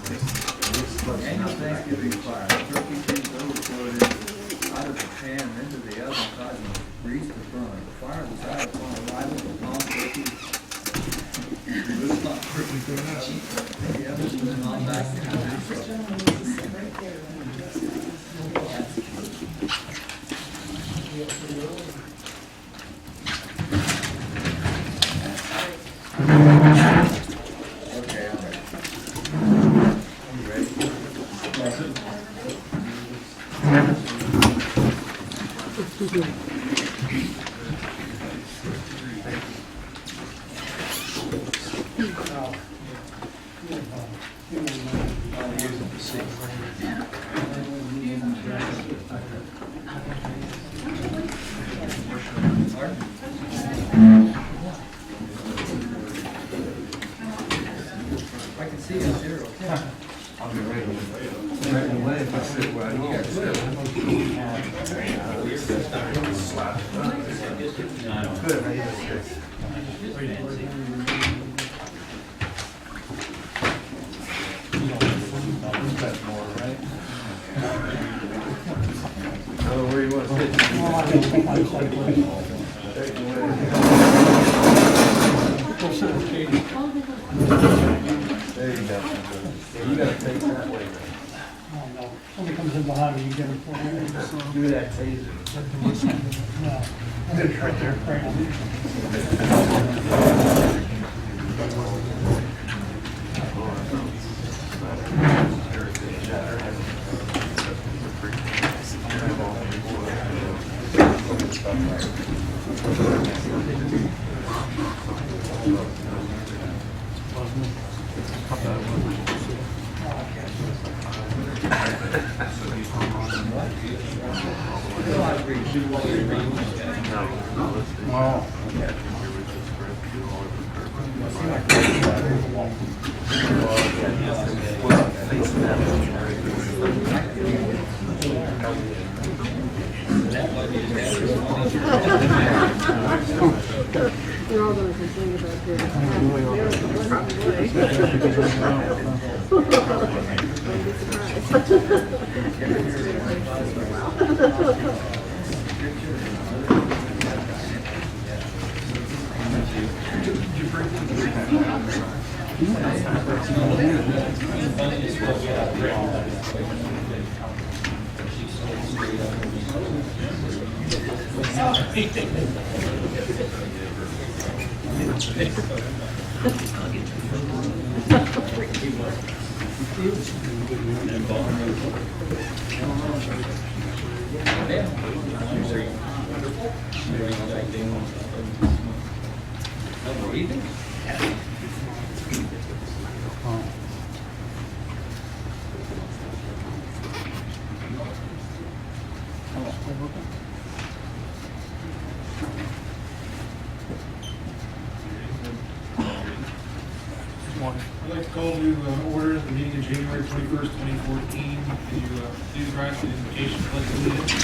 Annual Thanksgiving fire, turkey tins overflowed out of the pan into the oven, causing grease to burn. The fire was out upon arrival of palm turkey. The oven was on back to okay, I'm ready. You ready? I can see you zero. I'll be right away if I sit where I know. Good, how you doing? That's more, right? Oh, where you want to sit? There you go. You gotta take that way. Oh, no. Somebody comes in behind me, you get him for me. Do that taser. No. It's right there, right on. They're all going to complain about this. I'd like to call to order the meeting of January 21st, 2014. Can you please rise for the invocation, pledge allegiance?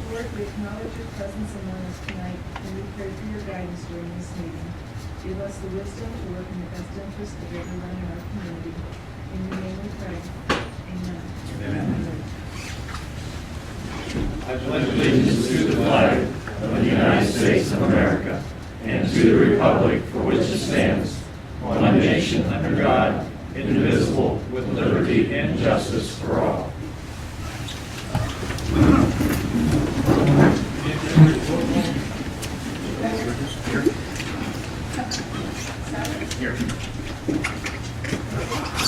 Lord, we acknowledge your presence among us tonight, and we pray for your guidance during this meeting. Give us the wisdom to work in the best interest of everyone in our community. In your name we pray. Amen. I pledge allegiance to the flag of the United States of America and to the republic for which it stands, one nation under God, indivisible, with liberty and justice for all.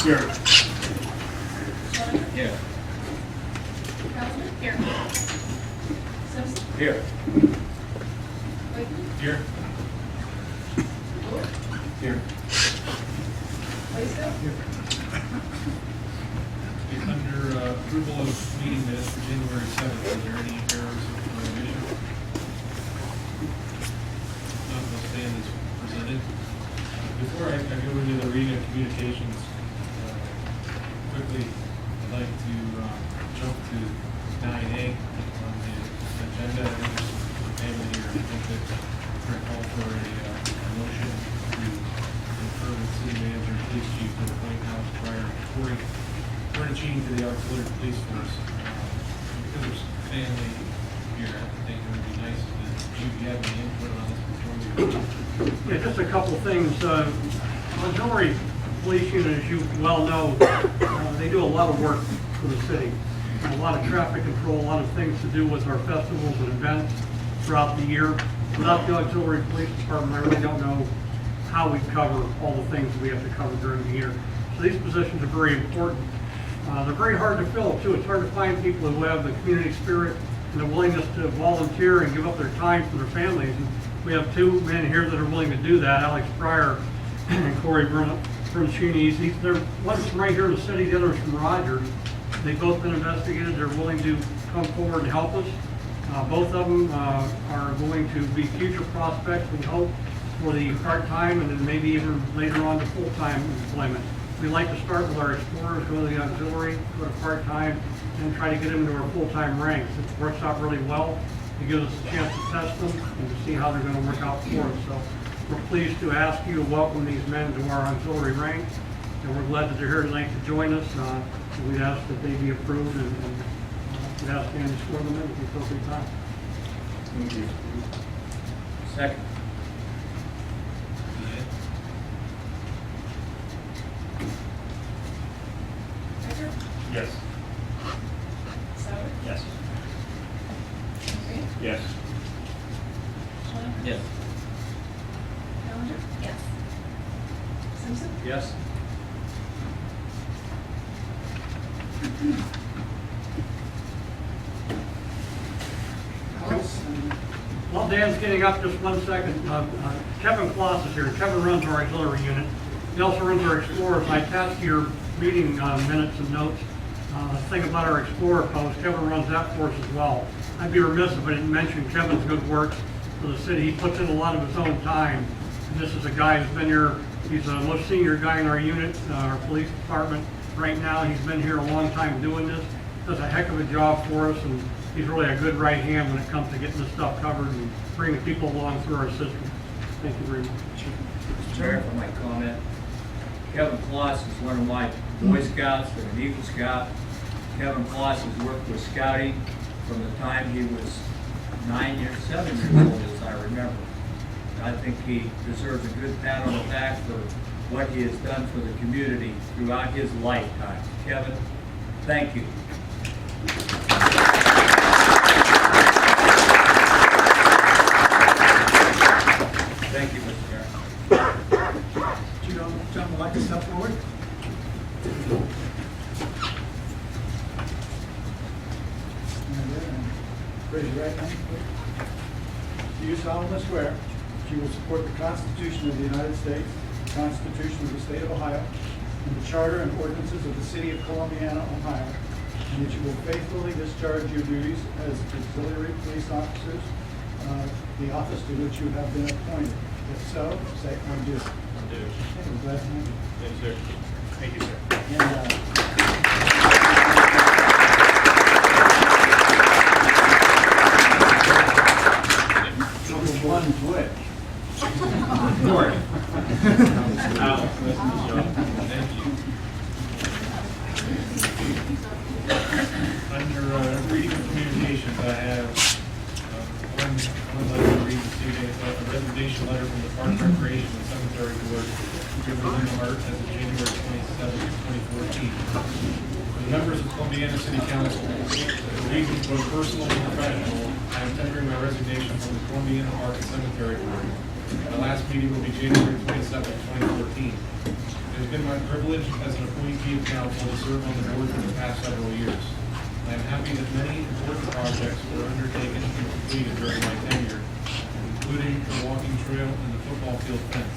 Here. Yeah. Here. Simpson? Here. Wakeman? Here. Here. Blaisdell? Under approval of meeting minutes for January 7th, is there any errors or omissions? None will stand as presented. Before I go into the reading of communications, quickly, I'd like to jump to 9A on the agenda. Family here, I think that we're going to call for a motion to Corey Bernacini to the auxiliary police force. Because there's family here, I think it would be nice if you have any input on this before we. Yeah, just a couple things. Auxiliary police unit, as you well know, they do a lot of work for the city. A lot of traffic control, a lot of things to do with our festivals and events throughout the year. Without the auxiliary police department, I really don't know how we cover all the things we have to cover during the year. So these positions are very important. They're very hard to fill too. It's hard to find people who have the community spirit and the willingness to volunteer and give up their time for their families. And we have two men here that are willing to do that, Alex Pryor and Corey Bernacini. One's from right here in the city, the other's from Rogers. They've both been investigated. They're willing to come forward and help us. Both of them are going to be future prospects, we hope, for the part-time and then maybe even later on to full-time employment. We like to start with our explorers, go to the auxiliary, go to part-time, and try to get them into our full-time ranks. It works out really well. It gives us a chance to test them and to see how they're going to work out for us. So we're pleased to ask you to welcome these men to our auxiliary ranks, and we're glad that they're here tonight to join us. We'd ask that they be approved and we'd ask Dan to swear them in at the appropriate time. Move you. Second. Becker? Yes. Sauer? Yes. Green? Yes. Schwann? Yes. Callender? Yes. Simpson? Yes. While Dan's getting up, just 1 second, Kevin Kloss is here. Kevin runs our auxiliary unit. He also runs our Explorers. I attached to your meeting minutes and notes thing about our Explorer post. Kevin runs that for us as well. I'd be remiss if I didn't mention Kevin's good work for the city. He puts in a lot of his own time. And this is a guy who's been here. He's the most senior guy in our unit, our police department right now. He's been here a long time doing this. Does a heck of a job for us, and he's really a good right hand when it comes to getting this stuff covered and bringing people along through our system. Thank you very much. Mr. Chair, for my comment, Kevin Kloss is one of my Boy Scouts and an Eagle Scout. Kevin Kloss has worked with scouting from the time he was 7 years old, as I remember. I think he deserves a good pat on the back for what he has done for the community throughout his lifetime. Kevin, thank you. Thank you, Mr. Chair. Do you gentlemen would like to step forward? Raise your right hand, please. Do you solemnly swear that you will support the Constitution of the United States, the Constitution of the State of Ohio, and the Charter and ordinances of the City of Columbiana, Ohio, and that you will faithfully discharge your duties as auxiliary police officers, the office to which you have been appointed? If so, say, I do. I do. Okay, we're glad to have you. Thank you, sir. Thank you, sir. And, one's which? Corey. Alex, nice to meet you all. Thank you. Under reading and communications, I have one letter to read this evening, a resignation letter from the Park Recreation and Cemetery Board, given in Hart as of January 27, 2014. The members of Columbiana City Council, for reasons both personal and professional, I am tendering my resignation from the Columbiana Park and Cemetery Board. My last meeting will be January 27, 2014. It has been my privilege as an appointee of council to serve on the board for the past several years. I am happy that many important projects were undertaken and completed during my tenure, including the walking trail and the football field fence.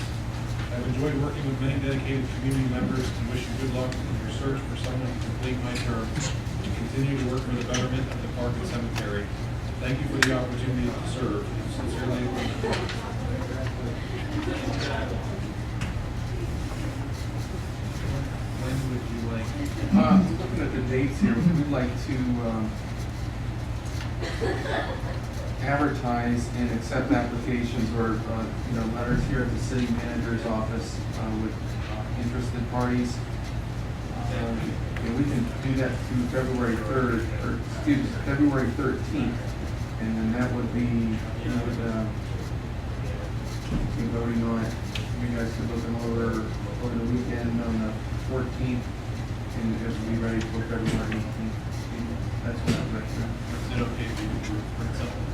I've enjoyed working with many dedicated community members and wish you good luck in your search for someone to complete my term and continue to work for the betterment of the park and cemetery. Thank you for the opportunity to serve. Sincerely, when would you like? Looking at the dates here, we'd like to advertise and accept applications or letters here at the city manager's office with interested parties. And we can do that through February 3rd, or excuse me, February 13th. And then that would be, you know, be voting on it. You guys could look them over the weekend on the 14th, and just be ready for February 18th. That's what I'd recommend. Is it okay if we print something?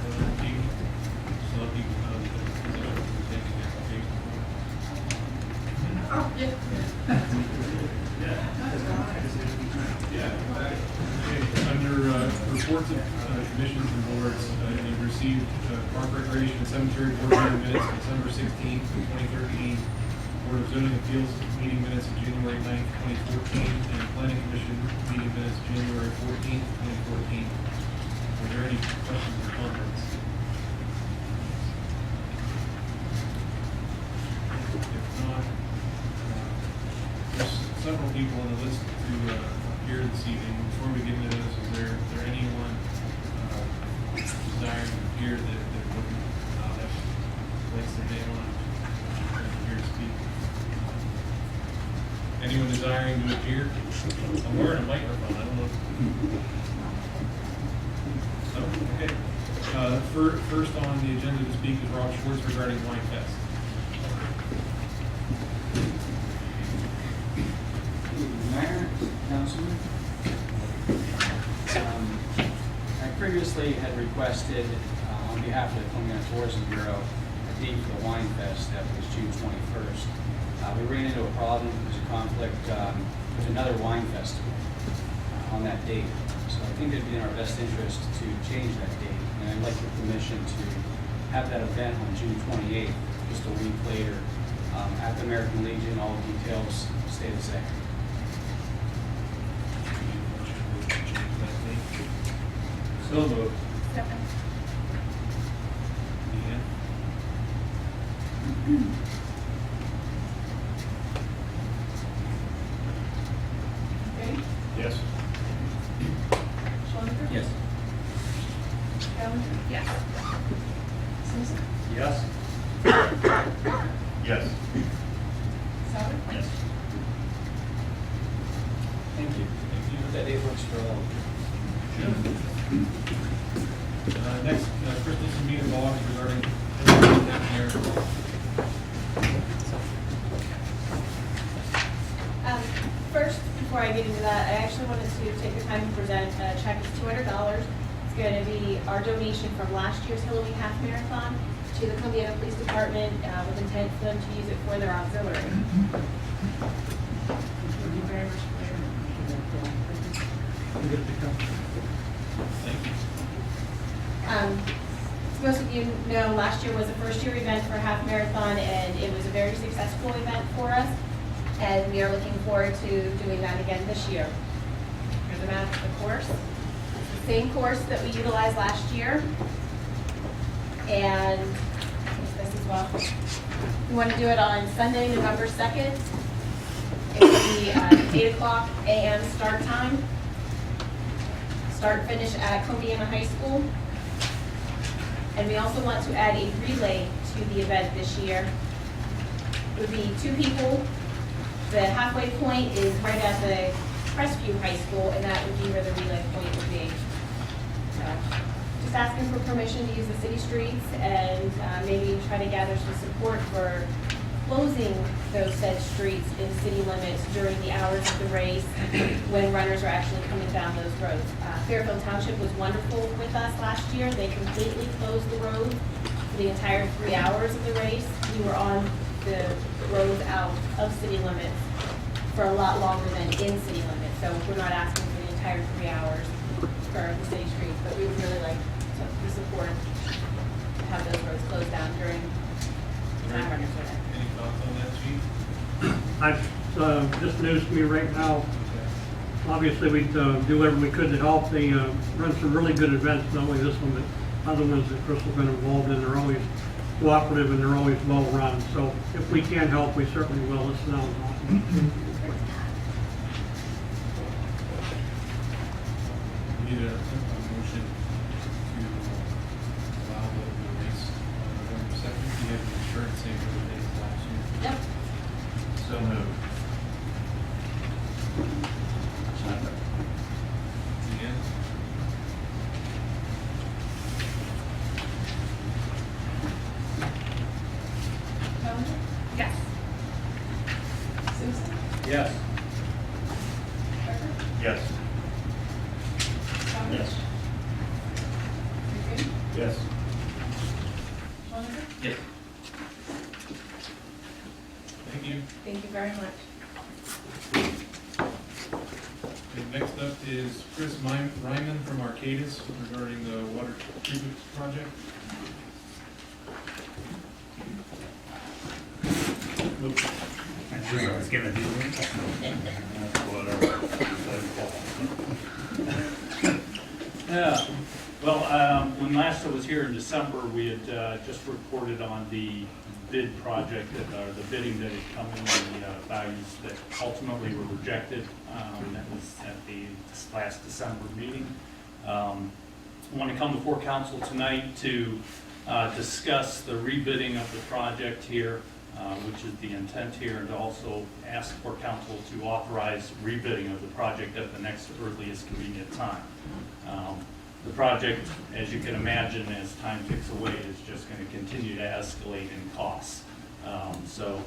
So let people know that the position we're taking application for. Okay, under reports of commissions and boards, you've received Park Recreation and Cemetery Board meeting minutes of December 16th, 2013, Board of Zoning Appeals meeting minutes of January 9th, 2014, and Planning Commission meeting minutes of January 14th, 2014. Are there any questions or comments? If not, there's several people on the list to appear this evening. Before we get into this, is there anyone desiring to appear that wouldn't have placed their name on here to speak? Anyone desiring to appear? I'm wearing a microphone, I don't know. No? Okay. First on the agenda to speak is Rob Schwartz regarding Wine Fest. Mayor, Councilman, I previously had requested, on behalf of the Columbiana Tourism Bureau, a date for the Wine Fest that was June 21st. We ran into a problem. There's a conflict with another wine festival on that date. So I think it'd be in our best interest to change that date. And I'd like your permission to have that event on June 28th, just a week later, at the American Legion. All details stay the same. So moved. Second. Deanne? Ready? Yes. Schwanker? Yes. Callender? Yes. Simpson? Yes. Yes. Sauer? Yes. Thank you. That date works for all. Next, Crystal Samita Boggs regarding mayor. First, before I get into that, I actually wanted to take the time to present a check of $200. It's going to be our donation from last year's Halloween Half Marathon to the Columbiana Police Department with intent for them to use it for their auxiliary. Thank you very much. Thank you. As most of you know, last year was a first-year event for Half Marathon, and it was a very successful event for us, and we are looking forward to doing that again this year. Here's a map of the course. It's the same course that we utilized last year, and here's this as well. We want to do it on Sunday, November 2nd. It will be 8 o'clock a.m. start time. Start and finish at Columbiana High School. And we also want to add a relay to the event this year. It would be 2 people. The halfway point is right at the Crestview High School, and that would be where the relay point would be. So, just asking for permission to use the city streets and maybe try to gather some support for closing those said streets in city limits during the hours of the race when runners are actually coming down those roads. Fairfield Township was wonderful with us last year. They completely closed the road for the entire 3 hours of the race. We were on the roads out of city limits for a lot longer than in city limits. So we're not asking for the entire 3 hours for the city streets, but we would really like the support to have those roads closed down during the time runners are there. Any thoughts on that, Chief? Just news to me right now. Obviously, we do whatever we could to help. They run some really good events, not only this one, but other ones that Crystal's been involved in. They're always cooperative and they're always well run. So if we can help, we certainly will. This sounds awesome. We need a motion to allow the race on November 2nd. Do you have the insurance same for the dates last year? Yep. So moved. Challenger? Yes. Simpson? Yes. Becker? Yes. Thomas? McBain? Yes. Challenger? Yes. Thank you. Thank you very much. And next up is Chris Ryman from Arcadis regarding the water treatment project. I knew I was gonna do Yeah, well, when last I was here in December, we had just reported on the bid project, the bidding that had come in, the values that ultimately were rejected. That was at this last December meeting. I want to come before council tonight to discuss the rebidding of the project here, which is the intent here, and to also ask for council to authorize rebidding of the project at the next earliest convenient time. The project, as you can imagine, as time ticks away, is just going to continue to escalate in costs. So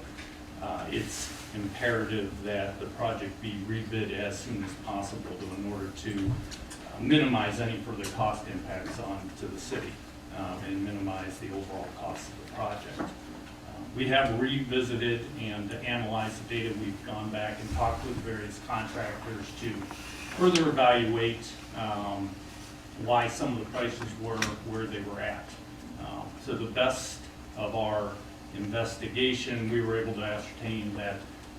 it's imperative that the project be rebid as soon as possible in order to minimize any further cost impacts on to the city and minimize the overall cost of the project. We have revisited and analyzed the data. We've gone back and talked with various contractors to further evaluate why some of the prices were where they were at. To the best of our investigation, we were able to ascertain that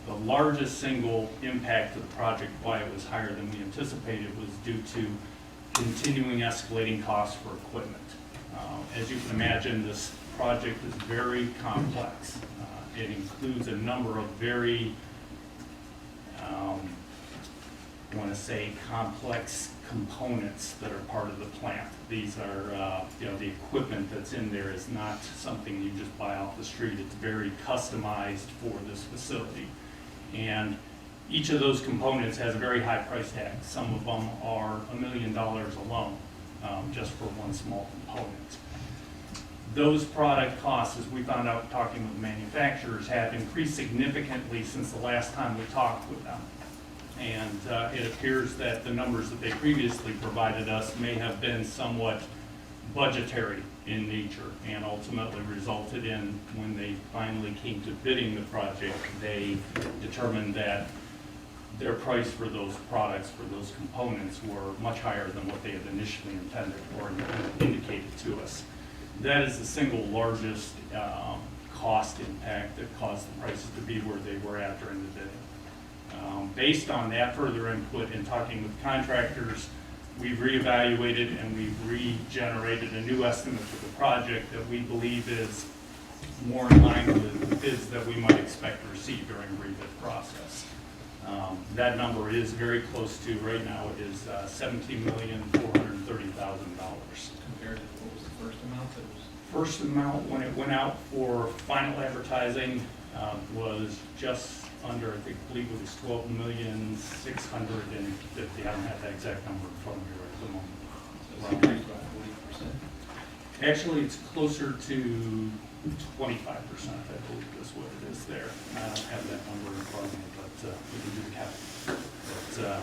the largest single impact of the project, why it was higher than we anticipated, was due to continuing escalating costs for equipment. As you can imagine, this project is very complex. It includes a number of very, I want to say, complex components that are part of the plant. These are, the equipment that's in there is not something you just buy off the street. It's very customized for this facility. And each of those components has a very high price tag. Some of them are $1 million alone, just for one small component. Those product costs, as we found out talking with manufacturers, have increased significantly since the last time we talked with them. And it appears that the numbers that they previously provided us may have been somewhat budgetary in nature, and ultimately resulted in, when they finally came to bidding the project, they determined that their price for those products, for those components, were much higher than what they had initially intended or indicated to us. That is the single largest cost impact that caused the prices to be where they were at during the bidding. Based on that further input and talking with contractors, we've reevaluated and we've regenerated a new estimate for the project that we believe is more in line with the bids that we might expect to receive during the rebid process. That number is very close to, right now, it is $17,430,000. Compared to what was the first amount that was? First amount, when it went out for final advertising, was just under, I believe it was $12,650,000. I don't have that exact number in front of me right at the moment. So it's increased by 40%. Actually, it's closer to 25%, I believe is what it is there. I don't have that number in front of me, but we can do the count. But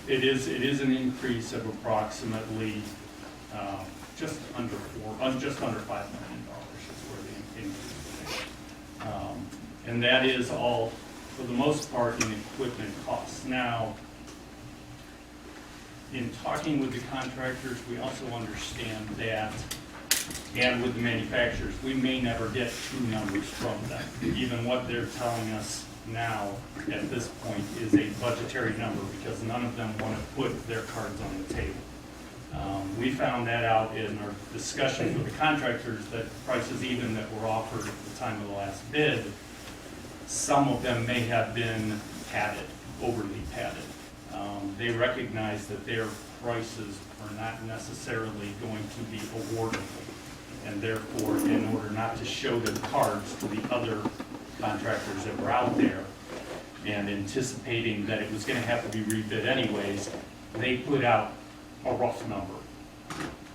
it is an increase of approximately just under $5 million is where the increase is. And that is all, for the most part, in equipment costs. Now, in talking with the contractors, we also understand that, and with the manufacturers, we may never get true numbers from them. Even what they're telling us now at this point is a budgetary number, because none of them want to put their cards on the table. We found that out in our discussions with the contractors, that prices even that were offered at the time of the last bid, some of them may have been padded, overly padded. They recognize that their prices are not necessarily going to be awardable, and therefore, in order not to show their cards to the other contractors that were out there, and anticipating that it was going to have to be rebid anyways, they put out a rough number,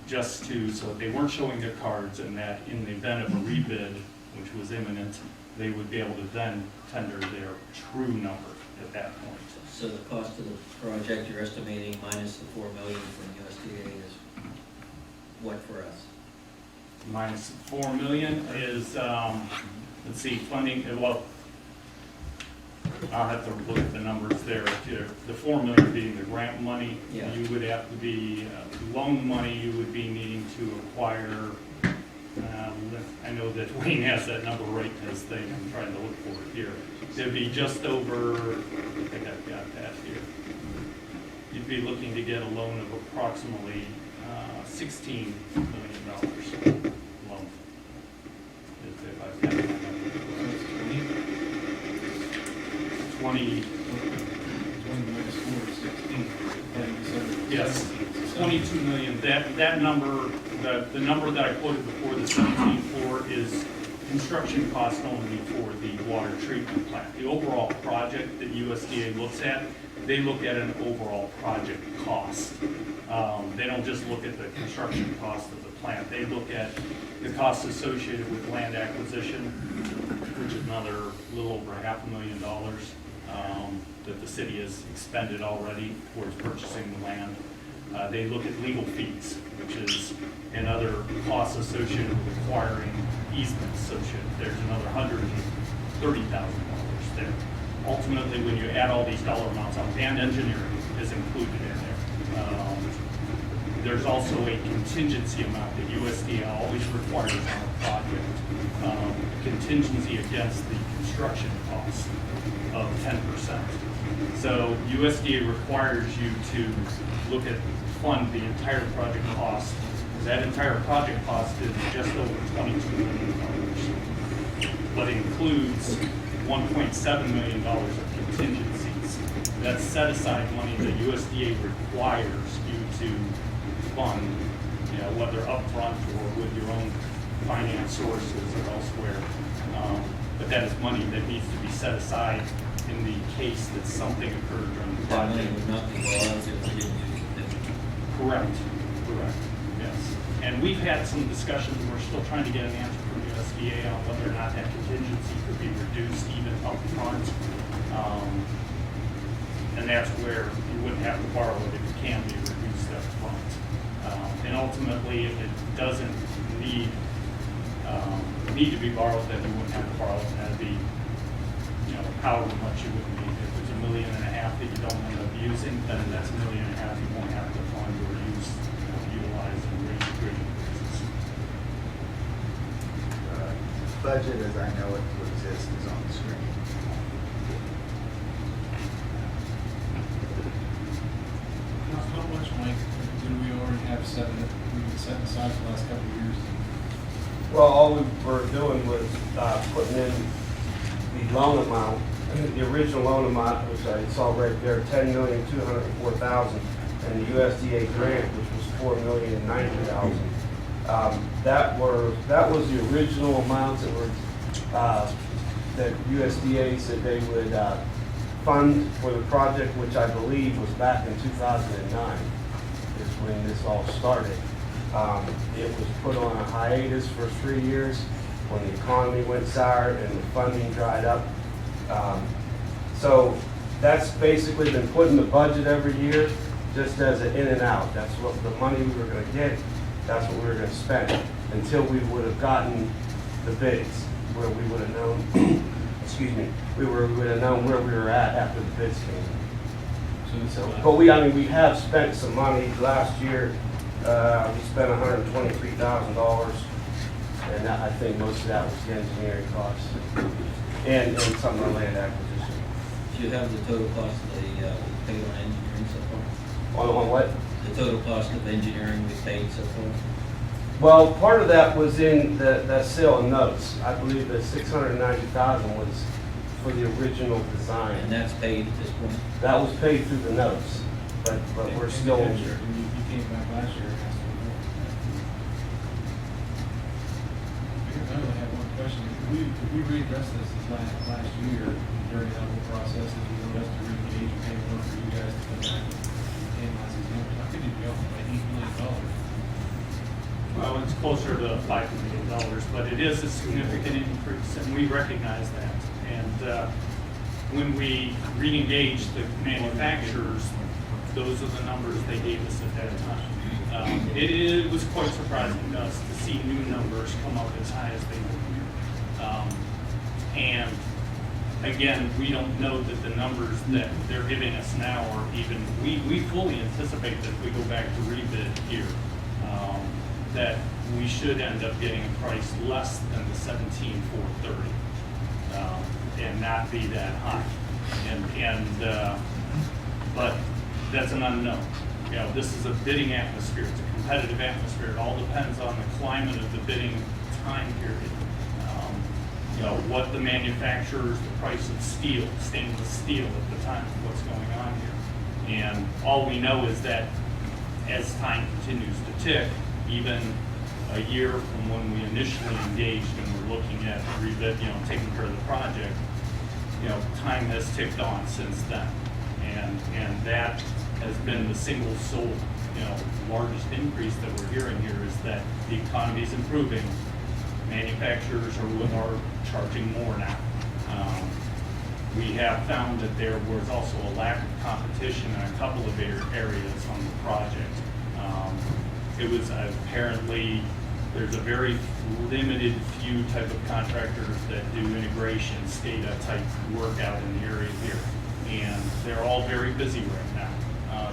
just to, so that they weren't showing their cards, and that in the event of a rebid, which was imminent, they would be able to then tender their true number at that point. So the cost of the project you're estimating minus the 4 million from USDA is what for us? Minus 4 million is, let's see, funding, well, I'll have to look at the numbers there. The 4 million being the grant money, Yeah. you would have to be, loan money you would be needing to acquire. I know that Wayne has that number right in his thing, I'm trying to look for it here. It'd be just over, I think I've got that here. You'd be looking to get a loan of approximately $16 million loan. If I've got that number. 20, 20 minus 4 is 16. yes, 22 million. That number, the number that I quoted before, the 17.4, is construction cost only for the water treatment plant. The overall project that USDA looks at, they look at an overall project cost. They don't just look at the construction cost of the plant. They look at the costs associated with land acquisition, which is another little over $500,000 that the city has expended already towards purchasing the land. They look at legal fees, which is another cost associated with acquiring easements associated. There's another $130,000 there. Ultimately, when you add all these dollar amounts up, and engineering is included in there. There's also a contingency amount that USDA always requires on a project, contingency against the construction cost of 10%. So USDA requires you to look at, fund the entire project cost. That entire project cost is just over $22 million, but includes $1.7 million of contingencies. That's set aside money that USDA requires you to fund, whether upfront or with your own finance sources or elsewhere. But that is money that needs to be set aside in the case that something occurred during the That money project. would not be borrowed if we didn't use it. Correct, yes. And we've had some discussions, and we're still trying to get an answer from USDA on whether or not that contingency could be reduced even upfront. And that's where you wouldn't have to borrow it if it can be reduced upfront. And ultimately, if it doesn't need to be borrowed, then you wouldn't have to borrow it, and that'd be, however much you would need. If it's $1.5 million that you don't end up using, then that's $1.5 million you won't have to fund or utilize in rate increases. Budget as I know it to exist is on the screen. How much, Mike, do we already have set aside for the last couple of years? Well, all we were doing was putting in the loan amount, the original loan amount, which I saw right there, $10,204,000, and the USDA grant, which was $4,090,000. That was the original amounts that were that USDA said they would fund for the project, which I believe was back in 2009, is when this all started. It was put on a hiatus for 3 years when the economy went sour and the funding dried up. So that's basically been put in the budget every year, just as an in and out. That's what the money we were going to get, that's what we were going to spend, until we would have gotten the bids, where we would have known, excuse me, we would have known where we were at after the bids came in. But we have spent some money. Last year, we spent $123,000, and I think most of that was the engineering costs and some of the land acquisition. Do you have the total cost of the paid on engineering so far? On what? The total cost of engineering we paid so far? Well, part of that was in the sale of notes. I believe that $690,000 was for the original design. And that's paid at this point? That was paid through the notes, but we're still. You came back last year and asked for more. I only have one question. If we readdress this last year during that whole process, if we were to re-engage and pay more for you guys to come back and analyze these numbers, how could you be off by $8 million? Well, it's closer to $5 million, but it is a significant increase, and we recognize that. And when we re-engaged the manufacturers, those are the numbers they gave us at that time. It was quite surprising to us to see new numbers come up as high as they were. And again, we don't know that the numbers that they're giving us now are even, we fully anticipate that if we go back to rebid here, that we should end up getting a price less than the 17,430, and not be that high. But that's an unknown. You know, this is a bidding atmosphere. It's a competitive atmosphere. It all depends on the climate of the bidding time period. You know, what the manufacturers, the price of steel, stainless steel at the time, what's going on here. And all we know is that as time continues to tick, even a year from when we initially engaged and we're looking at rebid, you know, taking care of the project, you know, time has ticked on since then. And that has been the single sole, you know, largest increase that we're hearing here is that the economy is improving. Manufacturers are charging more now. We have found that there was also a lack of competition in a couple of areas on the project. It was apparently, there's a very limited few type of contractors that do integration, SCADA type work out in the area here. And they're all very busy right now.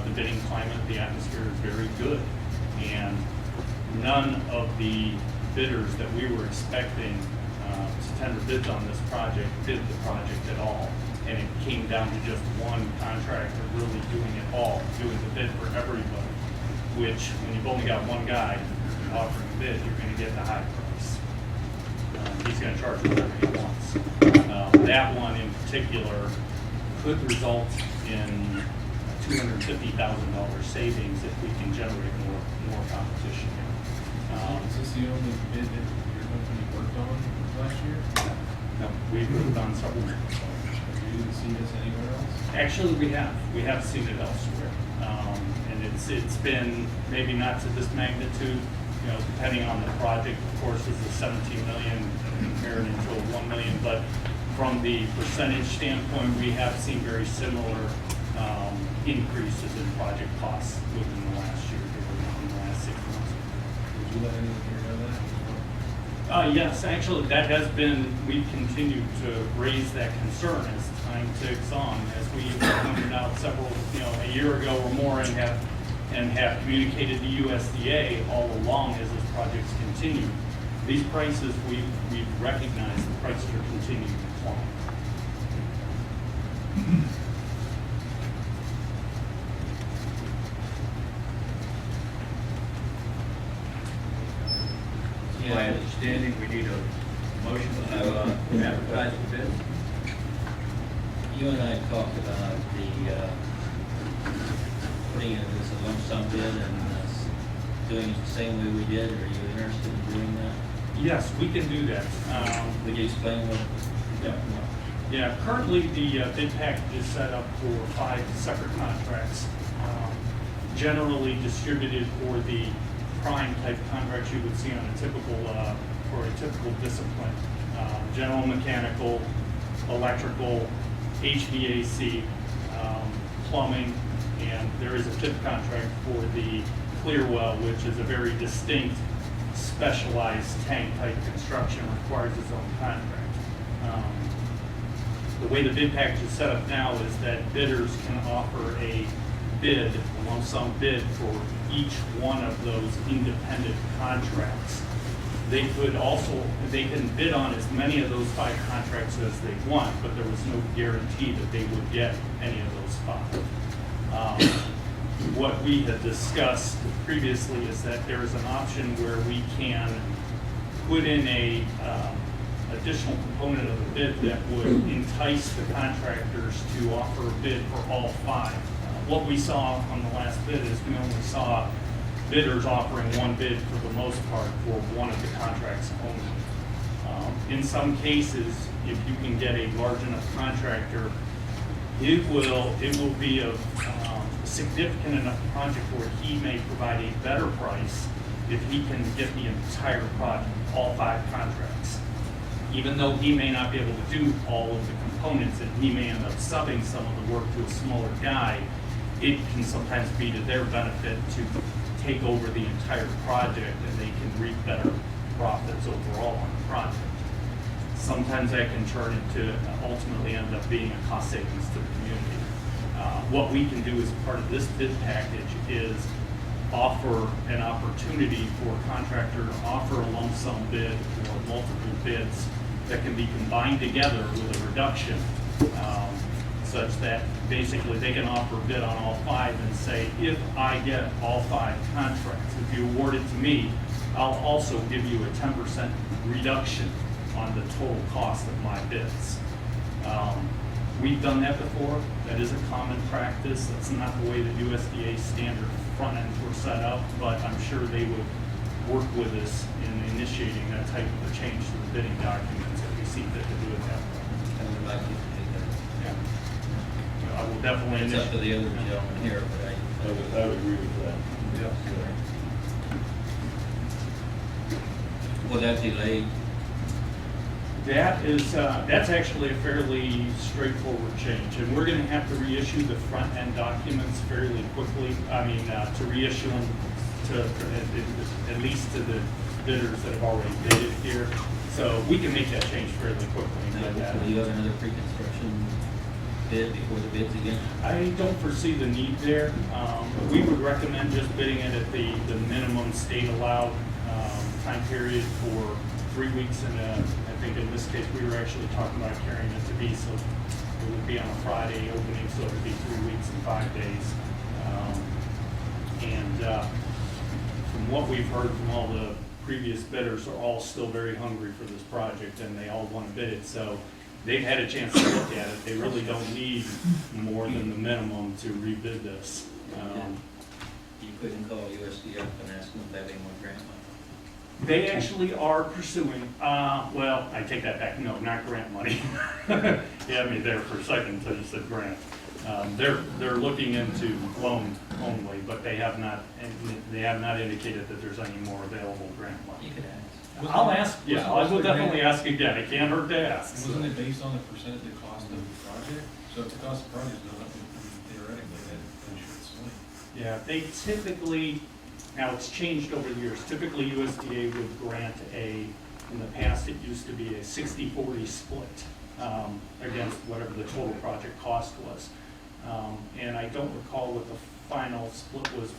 The bidding climate, the atmosphere is very good. And none of the bidders that we were expecting to tender bids on this project bid the project at all. And it came down to just one contractor really doing it all, doing the bid for everybody, which when you've only got one guy offering a bid, you're going to get the high price. He's going to charge whatever he wants. That one in particular could result in $250,000 savings if we can generate more competition here. Is this the only bid that your company worked on last year? No, we've worked on several. You didn't see this anywhere else? Actually, we have seen it elsewhere. And it's been maybe not to this magnitude, you know, depending on the project. Of course, this is 17 million compared into 1 million, but from the percentage standpoint, we have seen very similar increases in project costs within the last year, in the last 6 months. Did you let anyone here know that? Yes, actually, that has been, we've continued to raise that concern as time ticks on, as we pointed out several, you know, a year ago or more, and have communicated to USDA all along as this project's continued. These prices, we've recognized the prices are continuing to climb. It's my understanding we need a motion to advertise the bid. You and I talked about putting it as a lump sum bid and doing it the same way we did. Are you interested in doing that? Yes, we can do that. Would you explain what? Yeah, currently the bid package is set up for 5 separate contracts, generally distributed for the prime type contracts you would see on a typical, for a typical discipline. General mechanical, electrical, HVAC, plumbing, and there is a 5th contract for the clear well, which is a very distinct, specialized tank type construction, requires its own contract. The way the bid package is set up now is that bidders can offer a bid, a lump sum bid for each one of those independent contracts. They can bid on as many of those 5 contracts as they want, but there was no guarantee that they would get any of those 5. What we had discussed previously is that there is an option where we can put in a additional component of the bid that would entice the contractors to offer a bid for all 5. What we saw on the last bid is we only saw bidders offering one bid for the most part for one of the contracts only. In some cases, if you can get a large enough contractor, it will be a significant enough project where he may provide a better price if he can get the entire project, all 5 contracts. Even though he may not be able to do all of the components and he may end up subbing some of the work to a smaller guy, it can sometimes be to their benefit to take over the entire project and they can reap better profits overall on the project. Sometimes that can turn into, ultimately end up being a cost savings to the community. What we can do as part of this bid package is offer an opportunity for a contractor to offer a lump sum bid or multiple bids that can be combined together with a reduction, such that basically they can offer a bid on all 5 and say, if I get all 5 contracts, if you award it to me, I'll also give you a 10% reduction on the total cost of my bids. We've done that before. That is a common practice. That's not the way the USDA standard front ends were set up, but I'm sure they would work with us in initiating that type of a change to the bidding documents if we see fit to do it that way. I would like you to do that. Yeah. I will definitely It's up to initiate. the other gentleman here, but I would agree with that. will that delay? That is, that's actually a fairly straightforward change, and we're gonna have to reissue the front end documents fairly quickly. I mean, to reissue them to, at least to the bidders that have already bid it here. So we can make that change fairly quickly and get that. Will you have another pre-construction bid before the bids again? I don't foresee the need there. We would recommend just bidding it at the minimum state allowed time period for 3 weeks, and I think in this case, we were actually talking about carrying it to be, so it would be on a Friday opening, so it would be 3 weeks and 5 days. From what we've heard from all the previous bidders, are all still very hungry for this project, and they all want to bid it, so they've had a chance to look at it. They really don't need more than the minimum to rebid this. You couldn't call USDA up and ask them if they have any more grant money? They actually are pursuing, well, I take that back, no, not grant money. You had me there for a second until you said grant. They're looking into loan only, but they have not indicated that there's any more available grant money. You could ask. I'll ask, yeah, I will definitely ask again, it can't hurt to ask. Wasn't it based on the percent of the cost of the project? So if the cost of the project goes up, theoretically, that should swing. Yeah, they typically, now it's changed over the years, typically USDA would grant in the past it used to be a 60-40 split against whatever the total project cost was. And I don't recall what the final split was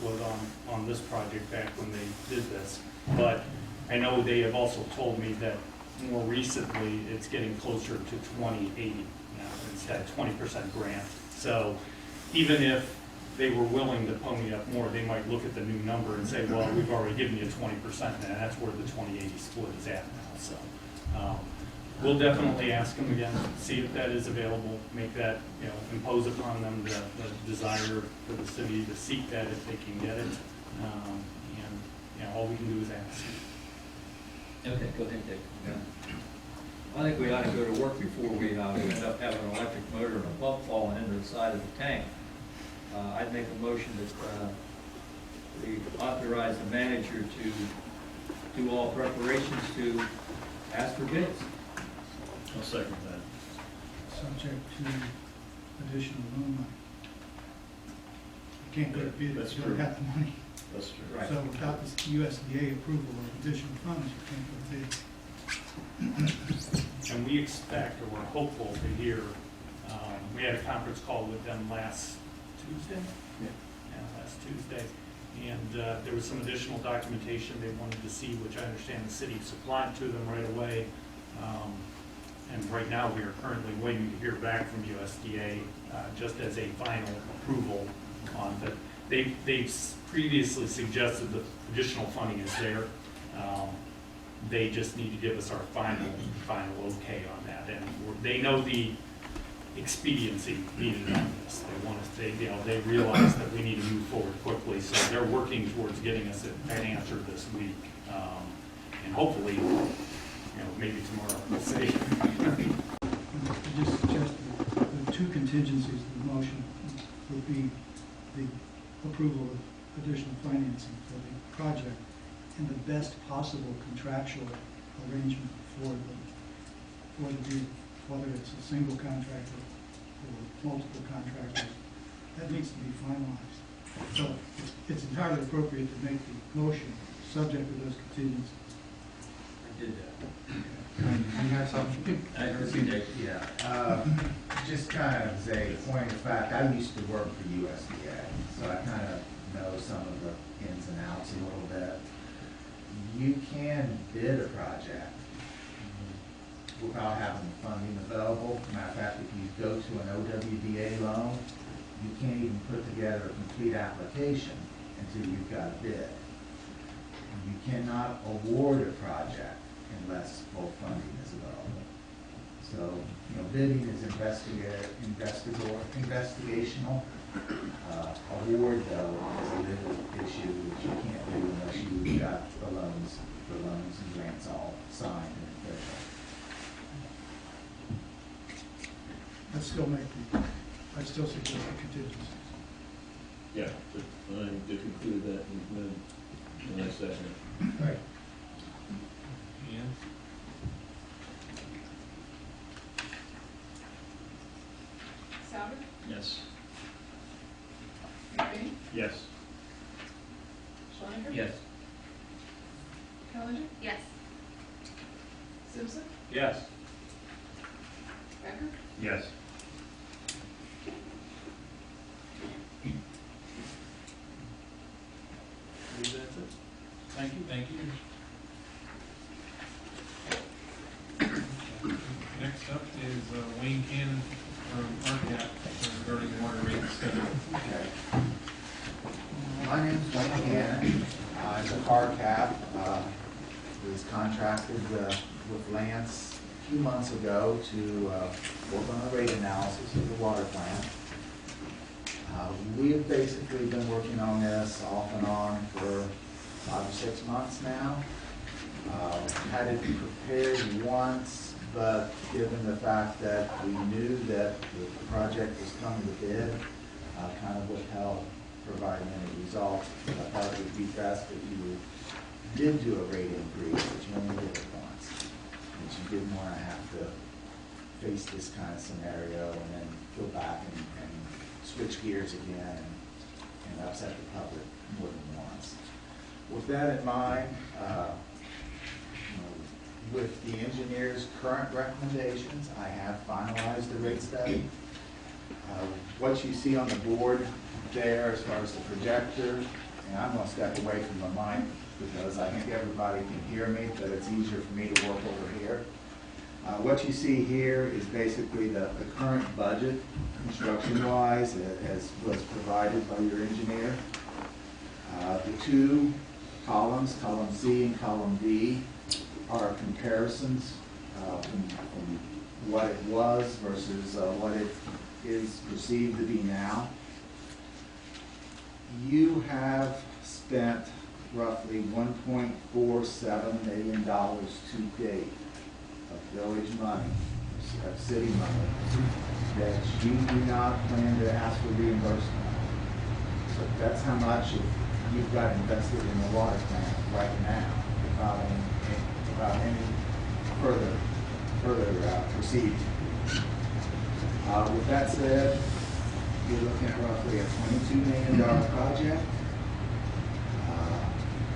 on this project back when they did this, but I know they have also told me that more recently it's getting closer to 20-80 now, instead of 20% grant. So even if they were willing to pony up more, they might look at the new number and say, well, we've already given you 20% now, that's where the 20-80 split is at now. So we'll definitely ask them again, see if that is available, make that, impose upon them the desire for the city to seek that if they can get it. And all we can do is ask. Okay, go ahead, Dick. I think we ought to go to work before we end up having an electric motor and a pump falling into the side of the tank. I'd make a motion that we authorize the manager to do all preparations to ask for bids. I'll second that. Subject to additional loan money. You can't get a bid That's if you don't true. have the money. That's true. Right. So without the USDA approval of additional funds, you can't get a bid. And we expect, or we're hopeful to hear, we had a conference call with them last Tuesday? Yeah, last Tuesday. And there was some additional documentation they wanted to see, which I understand the city supplied to them right away. And right now, we are currently waiting to hear back from USDA just as a final approval on that. They've previously suggested that additional funding is there. They just need to give us our final okay on that. And they know the expediency needed on this. They want us, they realize that we need to move forward quickly, so they're working towards getting us an answer this week. And hopefully, maybe tomorrow, we'll see. I just suggest the two contingencies of the motion would be the approval of additional financing for the project and the best possible contractual arrangement for the deal, whether it's a single contractor or multiple contractors. That needs to be finalized. So it's entirely appropriate to make the motion subject to those contingencies. I did that. You have something? I see that. Yeah. Just kind of as a point of fact, I used to work for USDA, so I kind of know some of the ins and outs a little bit. You can bid a project without having the funding available. Matter of fact, if you go to an OWDA loan, you can't even put together a complete application until you've got a bid. You cannot award a project unless full funding is available. So, bidding is investigational. Award, though, is a legal issue which you can't do unless you've got the loans and grants all signed and official. I'd still suggest the contingencies. Yeah, to conclude that in the next session. Right. Ian? Souter, Yes. McBain, Yes. Schoniger? Yes. Callender? Yes. Simpson? Yes. Becker? Yes. That's it. Thank you. Thank you. Next up is Wayne Cannon from RCAP regarding water rate study. Okay. My name's Wayne Cannon. I'm a car cap. Was contracted with Lance a few months ago to work on a rate analysis of the water plant. We've basically been working on this off and on for 5 or 6 months now. Had it prepared once, but given the fact that we knew that the project was coming to bid, kind of withheld providing any results. I thought it would be best if you did do a rate increase, but you only did it once. But you didn't want to have to face this kind of scenario and then go back and switch gears again and upset the public more than once. With that in mind, with the engineer's current recommendations, I have finalized the rate study. What you see on the board there as far as the projector, and I'm going to step away from the mic because I think everybody can hear me, but it's easier for me to work over here. What you see here is basically the current budget, construction-wise, as was provided by your engineer. The two columns, column C and column D, are comparisons from what it was versus what it is perceived to be now. You have spent roughly $1.47 million to date of village money, of city money, that you do not plan to ask for reimbursement of. So that's how much you've got invested in the water plant right now, without any further proceeding. With that said, you're looking at roughly a $22 million project.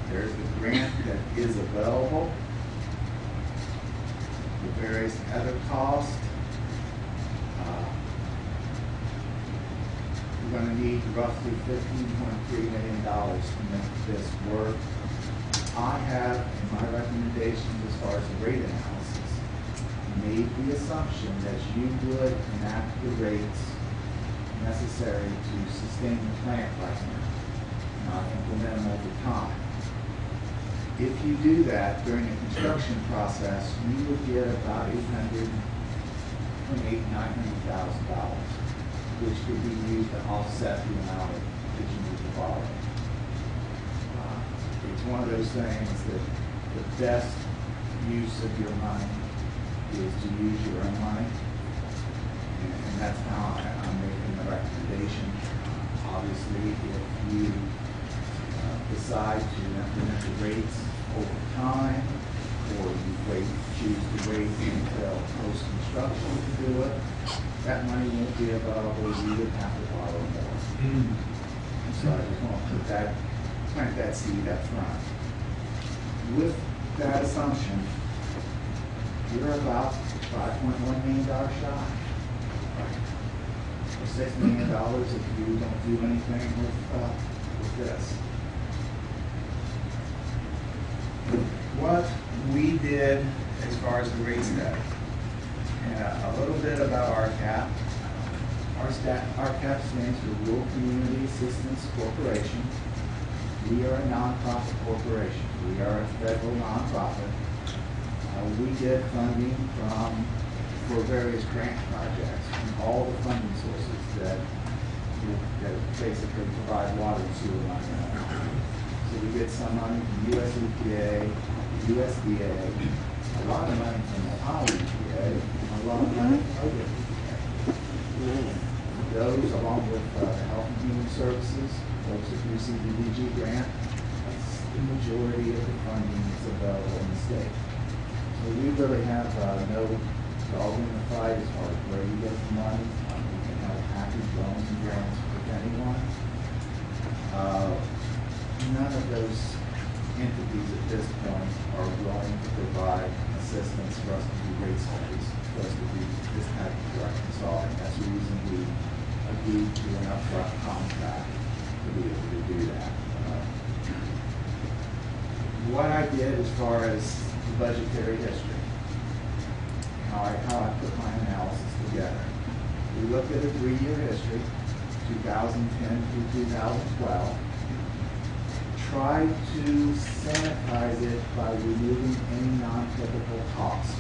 There's the grant that is available. The various other costs. You're going to need roughly $15.3 million to make this work. I have, in my recommendations as far as the rate analysis, made the assumption that you would enact the rates necessary to sustain the plant right now, not implement them over time. If you do that during the construction process, you would get about $900,000, which could be used to offset the amount that you need to borrow. It's one of those things that the best use of your money is to use your own money, and that's how I'm making the recommendation. Obviously, if you decide to implement the rates over time, or you choose to wait until post-construction to do it, that money won't be available, you would have to borrow more. So I just want to plant that seed up front. With that assumption, you're about $5.1 million shy. Or $6 million if you don't do anything with this. What we did as far as the rate study, and a little bit about RCAP. RCAP stands for Rural Community Assistance Corporation. We are a nonprofit corporation. We are a federal nonprofit. We get funding for various grant projects from all the funding sources that basically provide water and sewer money. So we get some money from US EPA, USDA, a lot of money from Ohio EPA, and a lot of money from other EPA. Those, along with Health and Human Services, folks that receive the DG grant, that's the majority of the funding that's available in the state. So we really have no dog in the fight as far as where you get the money. We can have package loans and grants with anyone. None of those entities at this point are willing to provide assistance for us to do rate studies, for us to do this type of direct consulting. That's the reason we agreed to an upfront contract to be able to do that. What I did as far as the budgetary history, how I put my analysis together. We looked at a 3-year history, 2010 through 2012. Tried to sanitize it by removing any non-typical costs.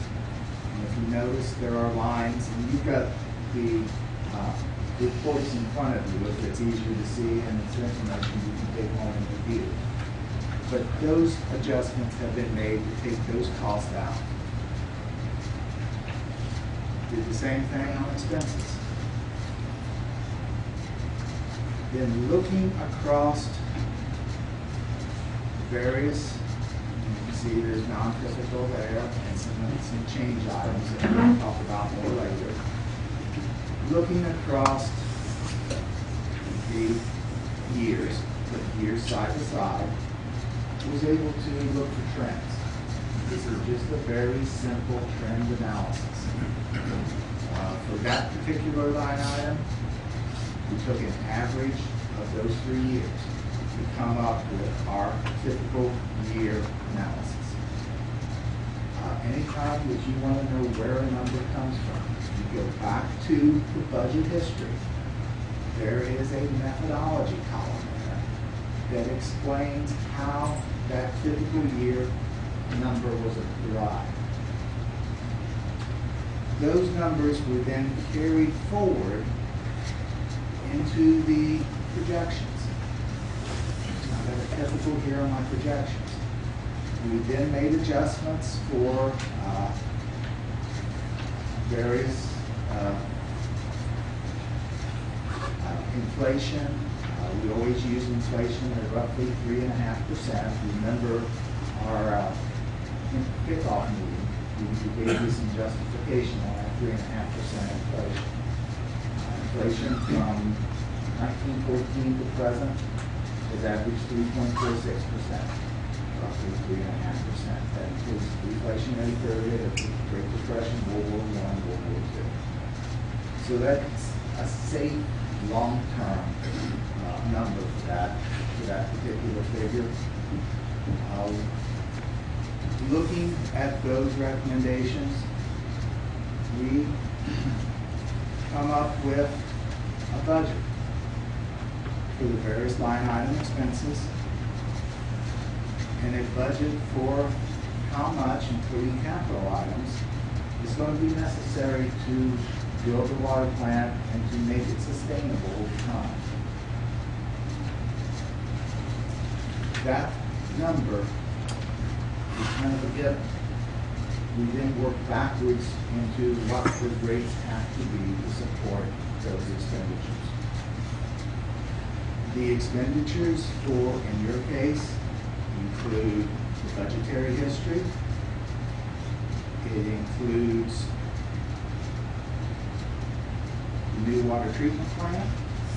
And if you notice, there are lines, and you've got the reports in front of you, if it's easier to see, and it's information you can take home and review. But those adjustments have been made to take those costs out. Did the same thing on expenses. Then looking across various, you can see there's non-typical there, and some change items that we'll talk about more later. Looking across the years, put years side to side, was able to look for trends. This is just a very simple trend analysis. For that particular line item, we took an average of those 3 years to come up with our typical year analysis. Anytime that you want to know where a number comes from, you go back to the budget history. There is a methodology column there that explains how that typical year number was derived. Those numbers were then carried forward into the projections. I've got a typical here on my projections. We then made adjustments for various inflation. We always use inflation at roughly 3.5%. Remember our kickoff meeting, we gave you some justification on that 3.5% inflation. Inflation from 1914 to present has averaged 3.46%, roughly 3.5%. That includes the deflationary period of the Great Depression, World War I, World War II. So that's a safe long-term number for that particular figure. Looking at those recommendations, we come up with a budget for the various line item expenses and a budget for how much, including capital items, is going to be necessary to build the water plant and to make it sustainable over time. That number is kind of a given. We then work backwards into what the rates have to be to support those expenditures. The expenditures for, in your case, include the budgetary history. It includes the new water treatment plant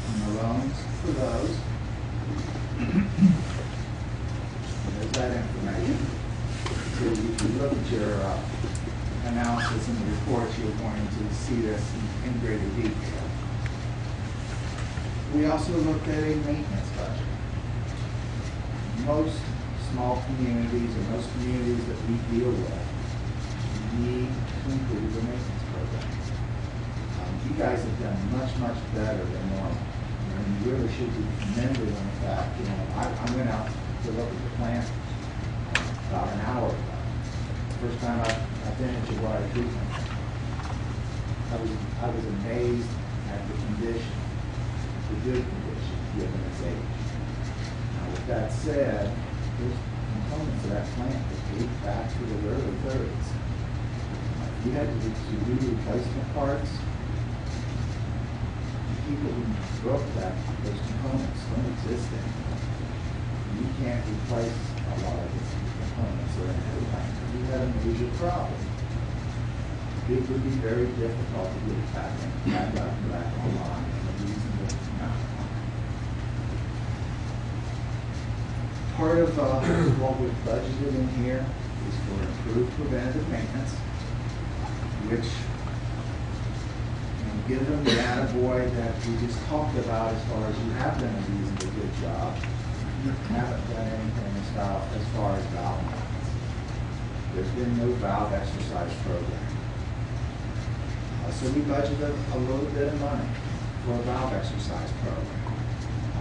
and the loans for those. There's that information. So if you look at your analysis in the report, you're going to see this in greater detail. We also looked at a maintenance budget. Most small communities, or most communities that we deal with, need to improve the maintenance program. You guys have done much, much better than normal. And you really should be commended on the fact, I went out to look at the plant about an hour ago. First time I've been at your water treatment. I was amazed at the condition, the good condition, given its age. Now, with that said, there's components of that plant that date back to the early 30s. You had to do replacement parts. People who broke those components don't exist anymore. You can't replace a lot of these components or anything. You had a major problem. It would be very difficult to get it back up and back online in a reasonable amount of time. Part of what we've budgeted in here is for improved preventative maintenance, which, given the attaboy that we just talked about as far as you have done a reasonably good job, you haven't done anything as far as valve maintenance. There's been no valve exercise program. So we budgeted a little bit of money for a valve exercise program,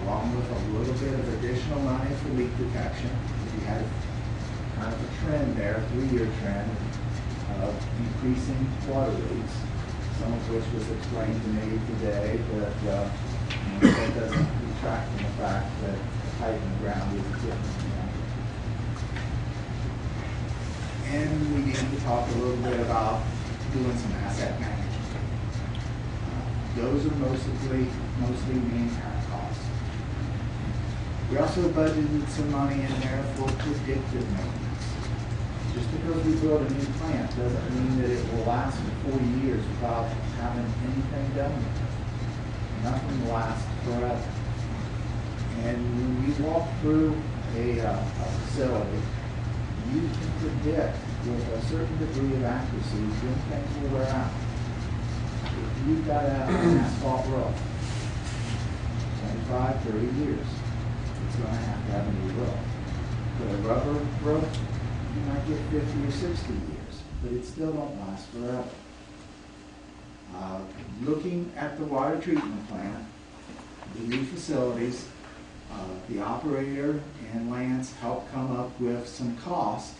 along with a little bit of additional money for leak detection. We had kind of a trend there, a 3-year trend of increasing water leaks, some of which was explained to me today, but that doesn't detract from the fact that the pipe in the ground is different. And we need to talk a little bit about doing some asset management. Those are mostly main-time costs. We also budgeted some money in there for predictive maintenance. Just because we build a new plant doesn't mean that it will last for 40 years without having anything done with it. Nothing lasts forever. And when you walk through a facility, you can predict with a certain degree of accuracy when things will wear out. If you've got an asphalt roof, 25, 30 years, it's going to have a new roof. But a rubber roof, you might get 50 or 60 years, but it still don't last forever. Looking at the water treatment plant, the new facilities, the operator and Lance helped come up with some cost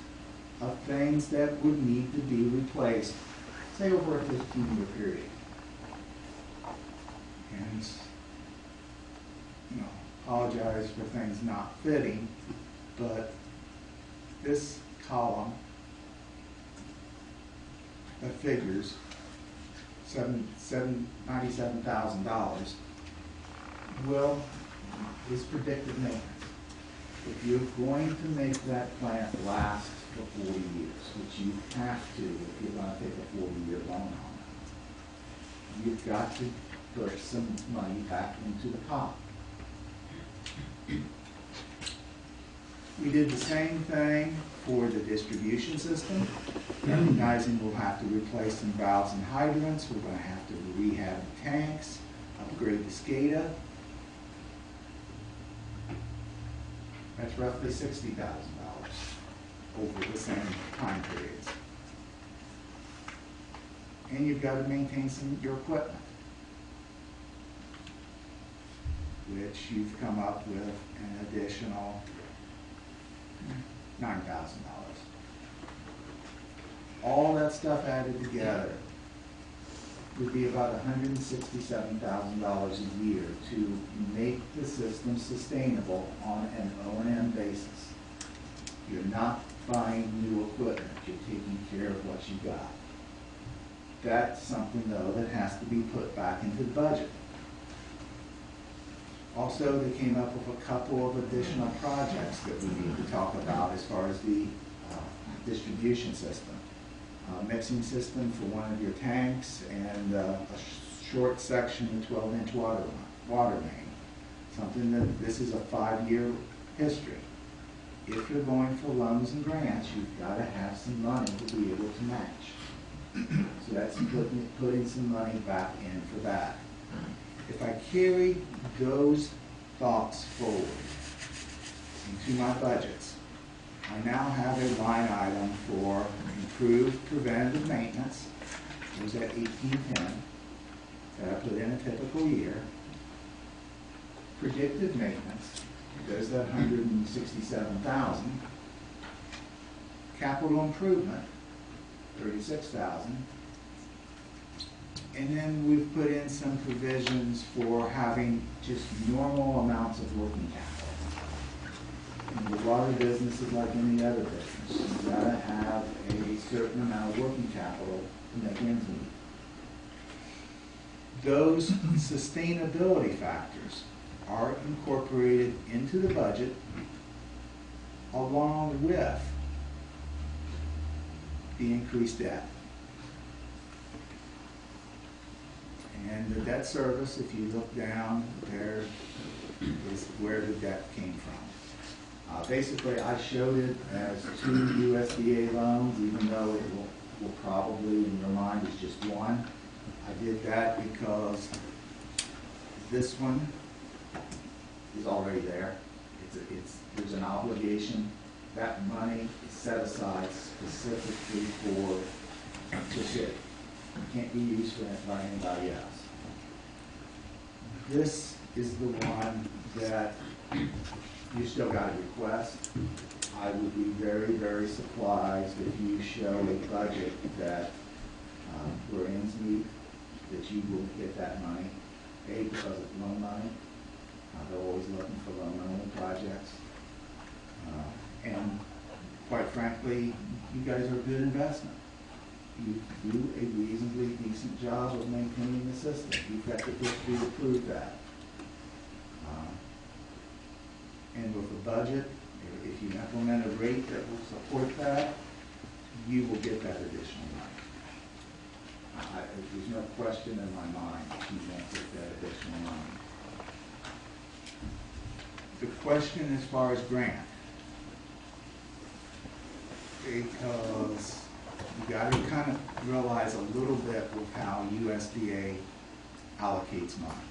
of things that would need to be replaced, say over a 15-year period. And, apologize for things not fitting, but this column of figures, $97,000, is predictive maintenance. If you're going to make that plant last for 40 years, which you have to if you're going to take a 40-year loan on it, you've got to put some money back into the pot. We did the same thing for the distribution system, recognizing we'll have to replace some valves and hydrants, we're going to have to rehab the tanks, upgrade the SCADA. That's roughly $60,000 over the same time periods. And you've got to maintain your equipment, which you've come up with an additional $9,000. All that stuff added together would be about $167,000 a year to make the system sustainable on an O&M basis. You're not buying new equipment, you're taking care of what you got. That's something, though, that has to be put back into the budget. Also, they came up with a couple of additional projects that we need to talk about as far as the distribution system. Mixing system for one of your tanks and a short section of 12-inch water main. Something that, this is a 5-year history. If you're going for loans and grants, you've got to have some money to be able to match. So that's putting some money back in for that. If I carry those thoughts forward into my budgets, I now have a line item for improved preventative maintenance. It was at 1810 that I put in a typical year. Predictive maintenance, there's that 167,000. Capital improvement, 36,000. And then we've put in some provisions for having just normal amounts of working capital. And the water business is like any other business. You've got to have a certain amount of working capital to make ends meet. Those sustainability factors are incorporated into the budget along with the increased debt. And the debt service, if you look down, there is where the debt came from. Basically, I showed it as 2 USDA loans, even though it will probably, in your mind, is just one. I did that because this one is already there. There's an obligation. That money is set aside specifically for the city. It can't be used for by anybody else. This is the one that you still got to request. I would be very, very surprised if you show a budget that where ends meet, that you will get that money. A, because it's loan money. They're always looking for loan-only projects. And quite frankly, you guys are a good investment. You do a reasonably decent job of maintaining the system. You've got the history to prove that. And with a budget, if you implement a rate that will support that, you will get that additional money. There's no question in my mind that you won't get that additional money. The question as far as grant, because you got to kind of realize a little bit with how USDA allocates money.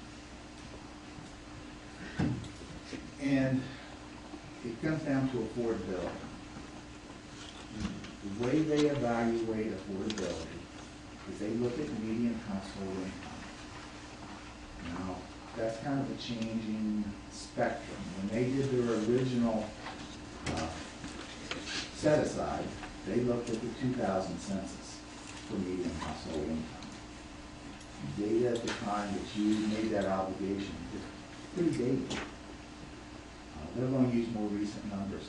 And it comes down to affordability. The way they evaluate affordability is they look at median household income. Now, that's kind of a changing spectrum. When they did their original set-aside, they looked at the 2000 census for median household income. Data at the time that you made that obligation is pretty dated. They're going to use more recent numbers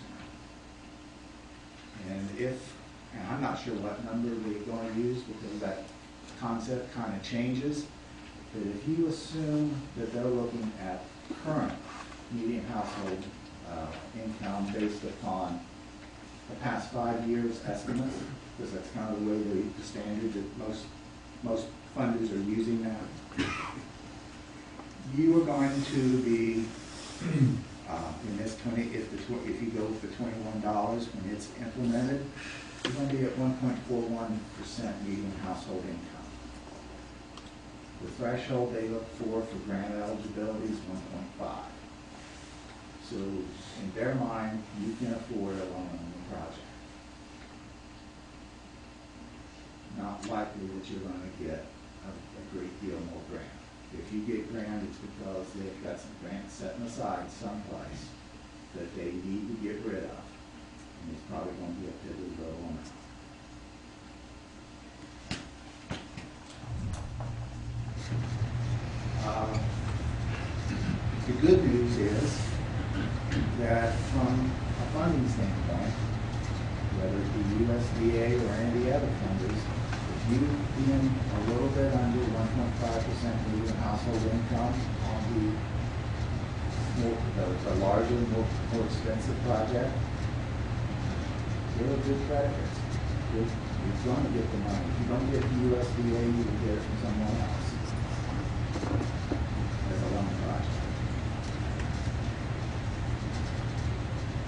now. And I'm not sure what number they're going to use because that concept kind of changes. But if you assume that they're looking at current median household income based upon the past 5 years estimates, because that's kind of the way the standard that most funders are using now, you are going to be in this if you go for $21 when it's implemented, you're going to be at 1.41% median household income. The threshold they look for grant eligibility is 1.5. So in their mind, you can afford a loan-only project. Not likely that you're going to get a great deal more grant. If you get grant, it's because they've got some grants setting aside someplace that they need to get rid of. And it's probably going to be a piddly little amount. The good news is that from a funding standpoint, whether it be USDA or any of the other funders, if you being a little bit under 1.5% median household income on the the larger, more expensive project, they're a good credit risk. You're going to get the money. If you don't get the USDA, you will get it from someone else. As a loan project.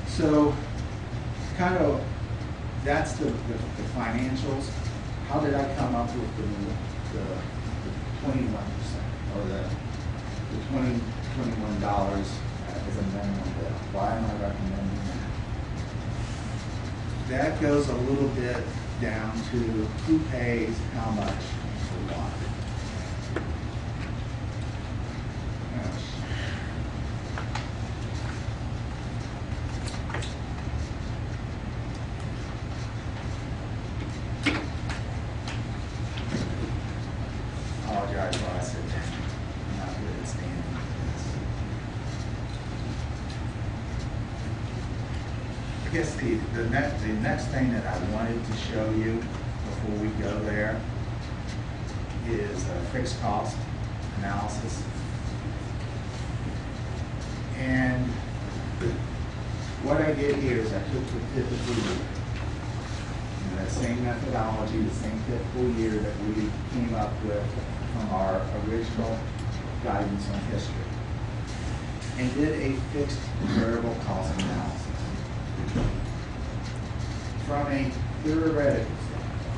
So, kind of, that's the financials. How did I come up with the 21% or the $21 as a minimum bill? Why am I recommending that? That goes a little bit down to who pays how much for what. Apologize while I sit down. I'm not good at standing like this. I guess the next thing that I wanted to show you before we go there is a fixed cost analysis. And what I did here is I took the typical year. That same methodology, the same typical year that we came up with from our original guidance on history, and did a fixed variable cost analysis. From a theoretical standpoint,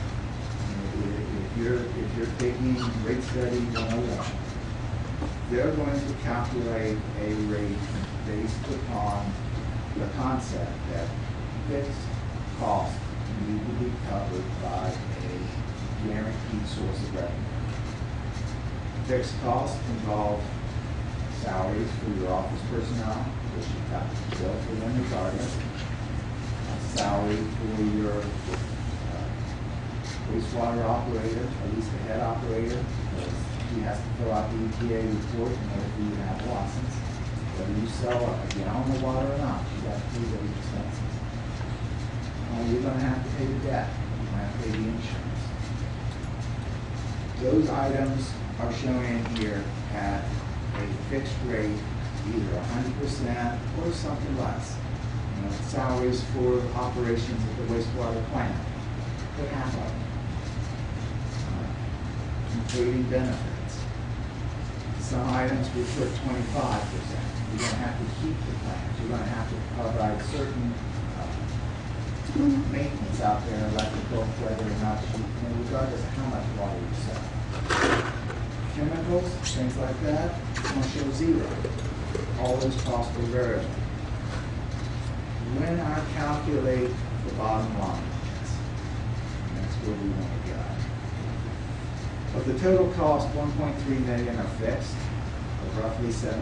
if you're taking rate study 101, they're going to calculate a rate based upon the concept that fixed costs need to be covered by a guaranteed source of revenue. Fixed costs involve salaries for your office personnel, which you've got to bill for them regardless. Salary for your wastewater operator, at least the head operator, because he has to fill out the EPA report in order for you to have a license. Whether you sell a gallon of water or not, you have to pay those expenses. You're going to have to pay the debt. You're going to have to pay the insurance. Those items are shown in here at a fixed rate, either 100% or something less. Salaries for operations at the wastewater plant, put half of them. Including benefits. Some items we put 25%. You're going to have to keep the plant. You're going to have to provide certain maintenance out there, electrical, whether or not you, regardless of how much water you sell. Chemicals, things like that, it's going to show zero. All those costs are variable. When I calculate the bottom line, that's where we want to go. Of the total cost, 1.3 million are fixed, or roughly 73%.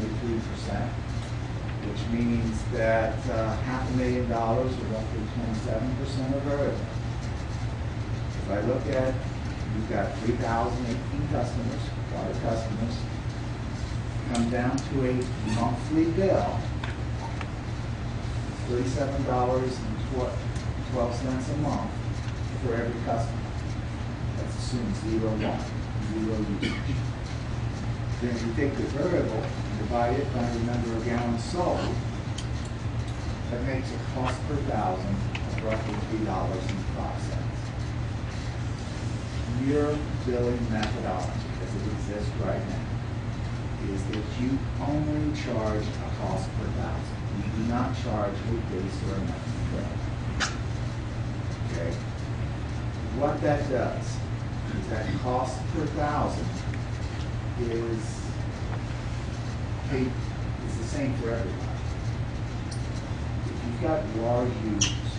Which means that $500,000 or roughly 27% of variable. If I look at, you've got 3,018 customers, water customers, come down to a monthly bill, $37.12 a month for every customer. That's assumed zero usage. Then if you take the variable and divide it by the number of gallons sold, that makes a cost per thousand of roughly $3.05. Your billing methodology, as it exists right now, is that you only charge a cost per thousand. You do not charge a base or a monthly bill. Okay? What that does is that cost per thousand is the same for everybody. If you've got large users,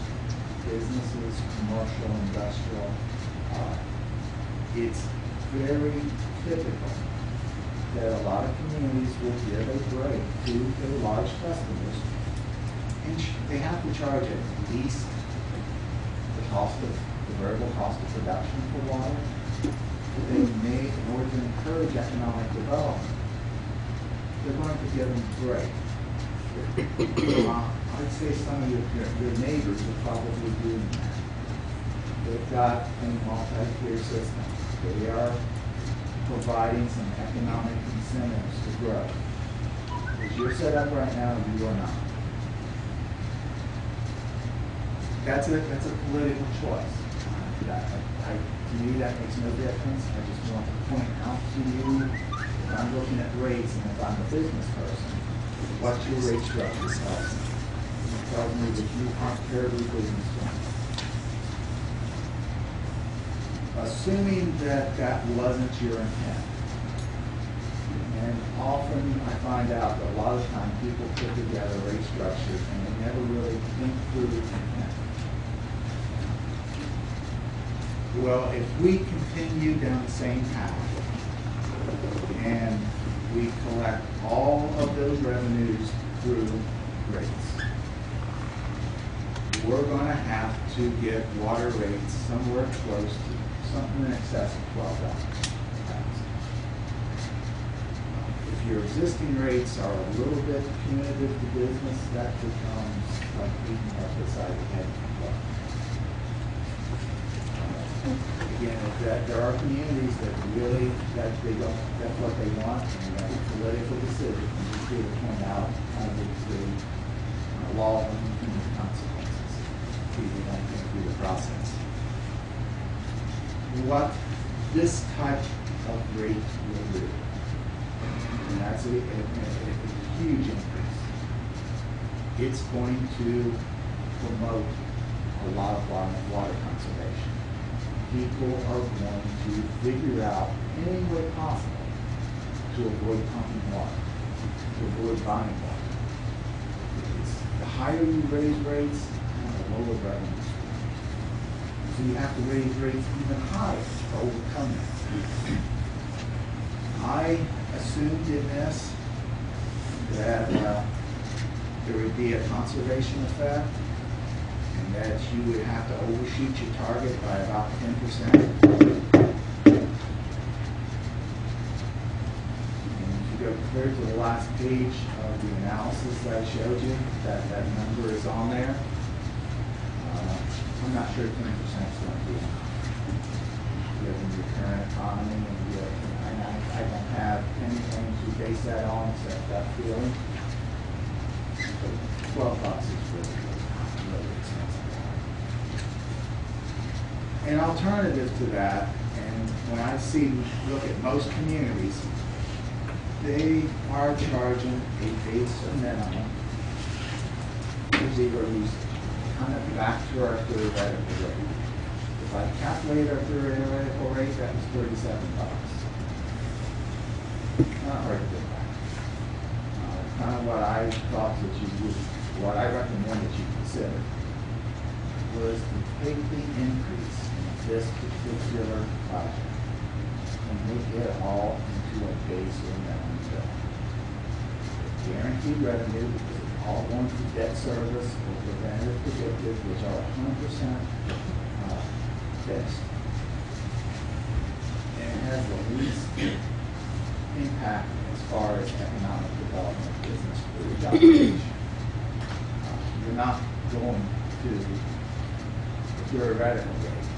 businesses, commercial, industrial, it's very typical that a lot of communities will give a break to their large customers, and they have to charge at least the variable cost of production for water. They may, in order to encourage economic development, they're going to give them a break. I'd say some of your neighbors are probably doing that. They've got a multi-tier system. They are providing some economic incentives to grow. As As you're set up right now, you are not. That's a political choice. To me, that makes no difference. I just want to point out to you, if I'm looking at rates and if I'm a business person, what your rate structure tells me. It tells me that you aren't terribly business friendly. Assuming that that wasn't your intent. And often I find out that a lot of times people put together rate structures and they never really think through the intent. Well, if we continue down the same path and we collect all of those revenues through rates, we're going to have to get water rates somewhere close to something in excess of $12. If your existing rates are a little bit punitive to business, that becomes like beating up the side of the head. Again, there are communities that really, that's what they want, and that's a political decision. And just here to point out kind of the law and the consequences. People don't think through the process. What this type of rate will do, and that's a huge increase. It's going to promote a lot of water conservation. People are going to figure out any way possible to avoid pumping water, to avoid buying water. The higher you raise rates, the lower revenues. So you have to raise rates even higher to overcome that. I assumed in this that there would be a conservation effect, and that you would have to overshoot your target by about 10%. And if you go clear to the last page of the analysis that I showed you, that number is on there. I'm not sure 10% is going to be enough, given the current economy, and I don't have anything to base that on except that feeling. But $12 is really expensive. An alternative to that, and when I look at most communities, they are charging a base minimum for zero usage. Kind of back to our theoretical rate. If I calculate our theoretical rate, that was $37. Not very good back. Kind of what I thought that you would, what I recommend that you consider was to take the increase in this particular project and make it all into a base or minimum bill. Guaranteed revenue, because it's all going to debt service or preventative predictive, which are 100% fixed. And it has the least impact as far as economic development, business, or job creation. You're not going to a theoretical rate,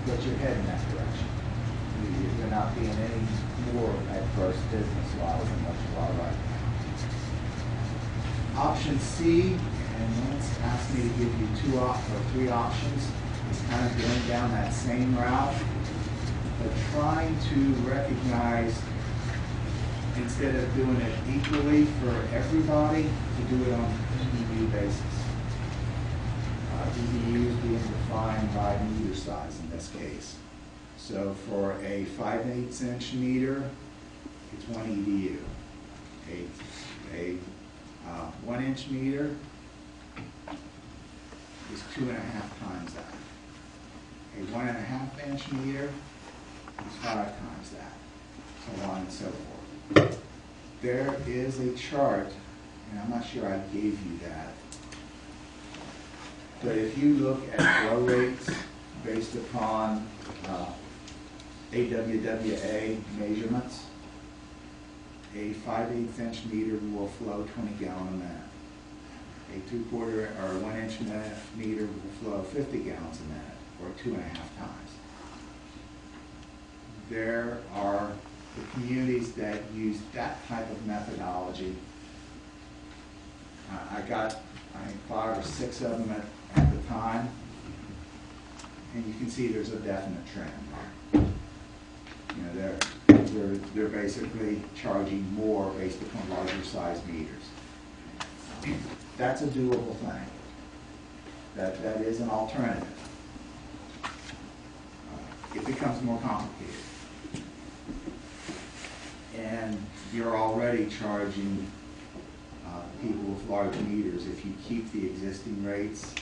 but you're heading that direction. You're not being any more adverse business-wise than what you are right now. Option C, and Lance asked me to give you three options, is kind of going down that same route, but trying to recognize, instead of doing it equally for everybody, to do it on an EDU basis. EDUs being defined by meter size in this case. So for a 5/8 inch meter, it's 1 EDU. A 1 inch meter is 2.5 times that. A 1.5 inch meter is 5 times that, so on and so forth. There is a chart, and I'm not sure I gave you that, but if you look at flow rates based upon AWWA measurements, a 5/8 inch meter will flow 20 gallons a minute. A 2/4 or 1 inch meter will flow 50 gallons a minute, or 2.5 times. There are the communities that use that type of methodology I got, I think, 5 or 6 of them at the time, and you can see there's a definite trend there. You know, they're basically charging more based upon larger size meters. That's a doable thing. That is an alternative. It becomes more complicated. And you're already charging people with large meters. If you keep the existing rates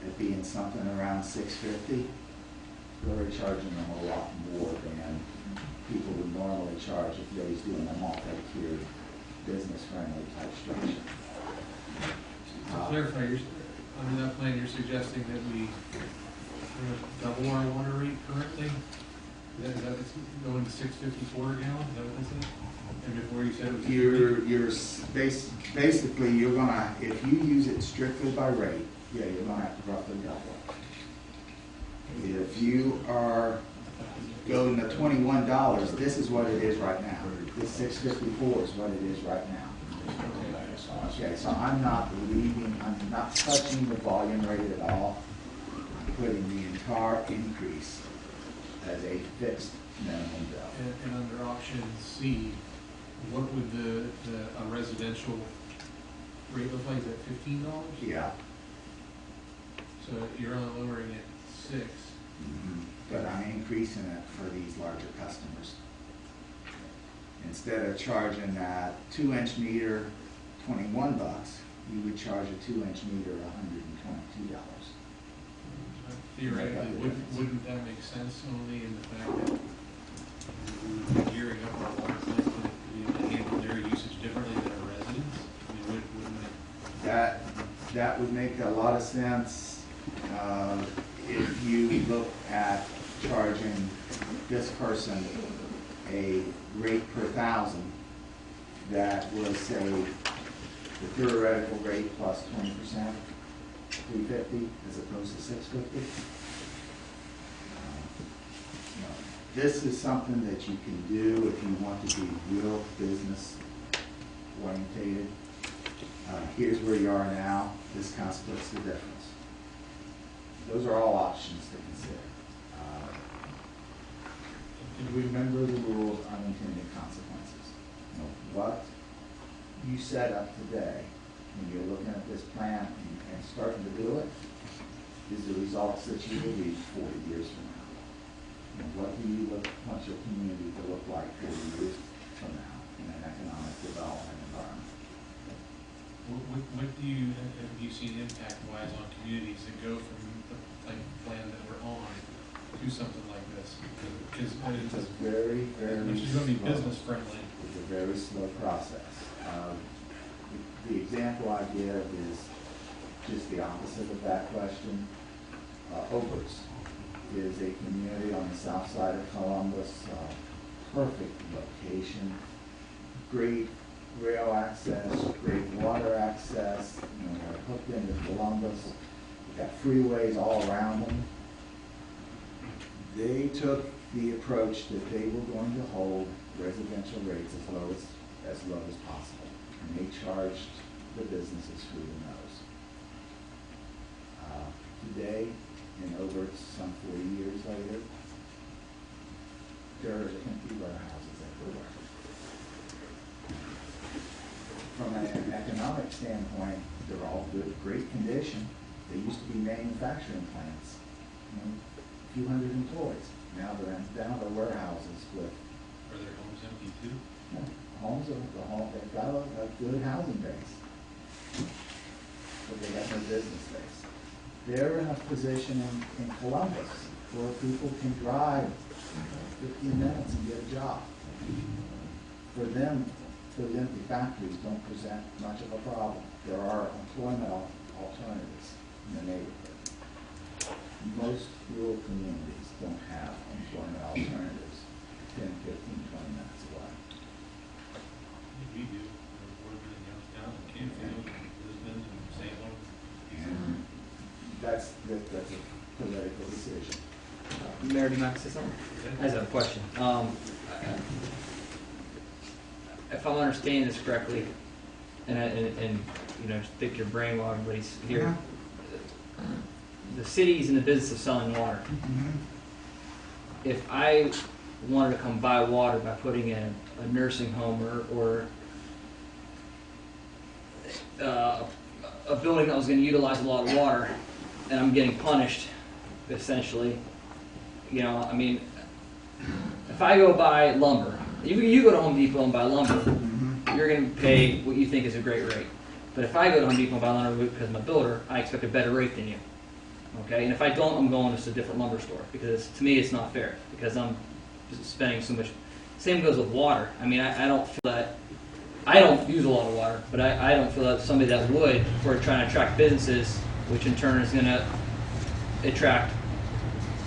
at being something around $6.50, you're already charging them a lot more than people would normally charge if they was doing a multi-tiered, business-friendly type structure. To clarify, under that plan, you're suggesting that we double our water rate currently? Is that it's going to $6.54 a gallon? Is that what this is? And before you said it was Basically, you're gonna, if you use it strictly by rate, yeah, you're gonna have to roughly double it. If you are going to $21, this is what it is right now. This $6.54 is what it is right now. Okay, so I'm not touching the volume rate at all. I'm putting the entire increase as a fixed minimum bill. and under option C, what would a residential rate look like? Is that $15? Yeah. So you're only lowering it 6. But I'm increasing it for these larger customers. Instead of charging that 2-inch meter $21, you would charge a 2-inch meter $122. Theoretically, wouldn't that make sense only in the fact that we're gearing up our water plant to handle their usage differently than our residents? I mean, wouldn't it? That would make a lot of sense if you look at charging this person a rate per 1,000 that was, say, the theoretical rate plus 20%, $3.50 as opposed to $6.50. This is something that you can do if you want to be real business orientated. Here's where you are now. This kind of splits the difference. Those are all options to consider. Remember the rules, unintended consequences. You know, what you set up today when you're looking at this plan and starting to do it is the results that you will reach 40 years from now. And what do you want your community to look like 40 years from now in an economic development environment? What have you seen impact-wise on communities that go from the type of plan that we're on to something like this? Because it's very, very which is going to be business friendly. It's a very slow process. The example I give is just the opposite of that question. Oberts is a community on the south side of Columbus, perfect location, great rail access, great water access. You know, they're hooked into Columbus. We've got freeways all around them. They took the approach that they were going to hold residential rates as low as possible, and they charged the businesses through the nose. Today, in Oberts, some 40 years later, there are empty warehouses everywhere. From an economic standpoint, they're all good, great condition. They used to be manufacturing plants, you know, a few hundred employees. Now they're warehouses with. Are their homes empty too? No, they've got a good housing base, but they got no business base. They're in a position in Columbus where people can drive 15 minutes and get a job. For them, those empty factories don't present much of a problem. There are employment alternatives in the neighborhood. Most rural communities don't have employment alternatives 10, 15, 20 minutes away. We do. We're in Youngstown, Canfield, Lisbon, and Salem. And that's a political decision. Mayor, do you mind to say something? I just have a question. If I'm understanding this correctly, and you know, just pick your brain while everybody's here. The city's in the business of selling water. If I wanted to come buy water by putting in a nursing home or a building that was going to utilize a lot of water, and I'm getting punished, essentially, you know, I mean, if I go buy lumber, you go to Home Depot and buy lumber, you're going to pay what you think is a great rate. But if I go to Home Depot and buy lumber because I'm a builder, I expect a better rate than you. Okay, and if I don't, I'm going to a different lumber store, because to me it's not fair, because I'm spending so much. Same goes with water. I mean, I don't feel that, I don't use a lot of water, but I don't feel that somebody that would, if we're trying to attract businesses, which in turn is going to attract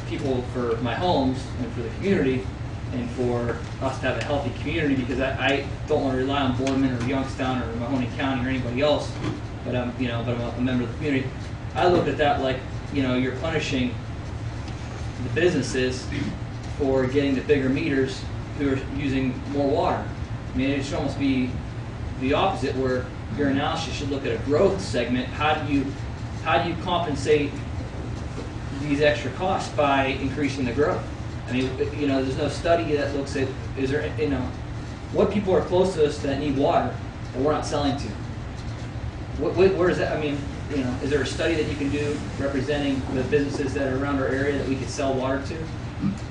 people for my homes and for the community, and for us to have a healthy community, because I don't want to rely on Boardman or Youngstown or Mahoney County or anybody else, but I'm a member of the community. I look at that like, you know, you're punishing the businesses for getting the bigger meters who are using more water. I mean, it should almost be the opposite, where your analysis should look at a growth segment. How do you compensate these extra costs by increasing the growth? I mean, you know, there's no study that looks at, is there, you know, what people are close to us that need water that we're not selling to? Where is that? I mean, you know, is there a study that you can do representing the businesses that are around our area that we could sell water to,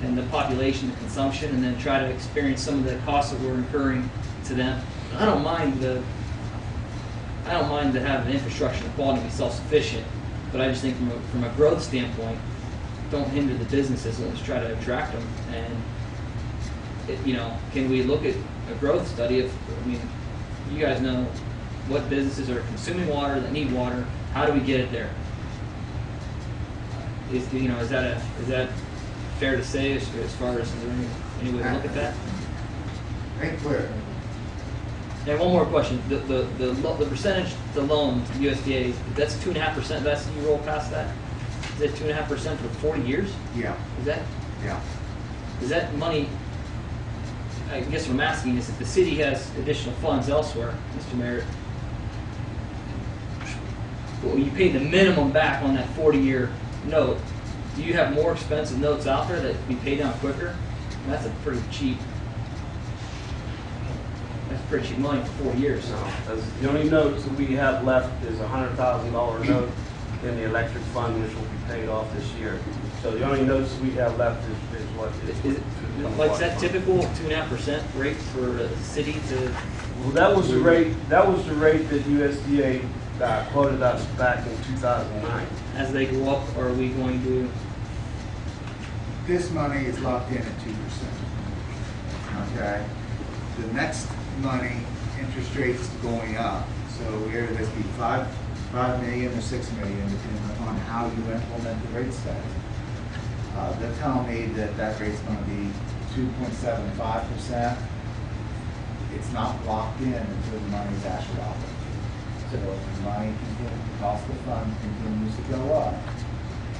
and the population, the consumption, and then try to experience some of the costs that we're incurring to them? I don't mind to have the infrastructure and quality be self-sufficient, but I just think from a growth standpoint, don't hinder the businesses. Let's try to attract them. And you know, can we look at a growth study? I mean, you guys know what businesses are consuming water, that need water. How do we get it there? Is that fair to say as far as, is there any way to look at that? Very clear. And one more question: the percentage, the loan to USDA, that's 2.5%. That's, you roll past that. Is that 2.5% for 40 years? Yeah. Is that? Yeah. Is that money? I guess what I'm asking is if the city has additional funds elsewhere, Mr. Mayor. Well, you pay the minimum back on that 40-year note. Do you have more expensive notes out there that can be paid down quicker? And that's a pretty cheap. That's pretty cheap money for 4 years. No, the only notes that we have left is a $100,000 note in the electric fund, which will be paid off this year. So the only notes we have left is what is. Like, is that typical 2.5% rate for the city to? Well, that was the rate. That was the rate that USDA quoted us back in 2009. As they go up, are we going to? This money is locked in at 2%. Okay? The next money, interest rates going up. So whether this be 5 million or 6 million, depending upon how you implement the rate study. They're telling me that rate's going to be 2.75%. It's not locked in until the money's actually offered. So if the money the cost of funds continues to go up,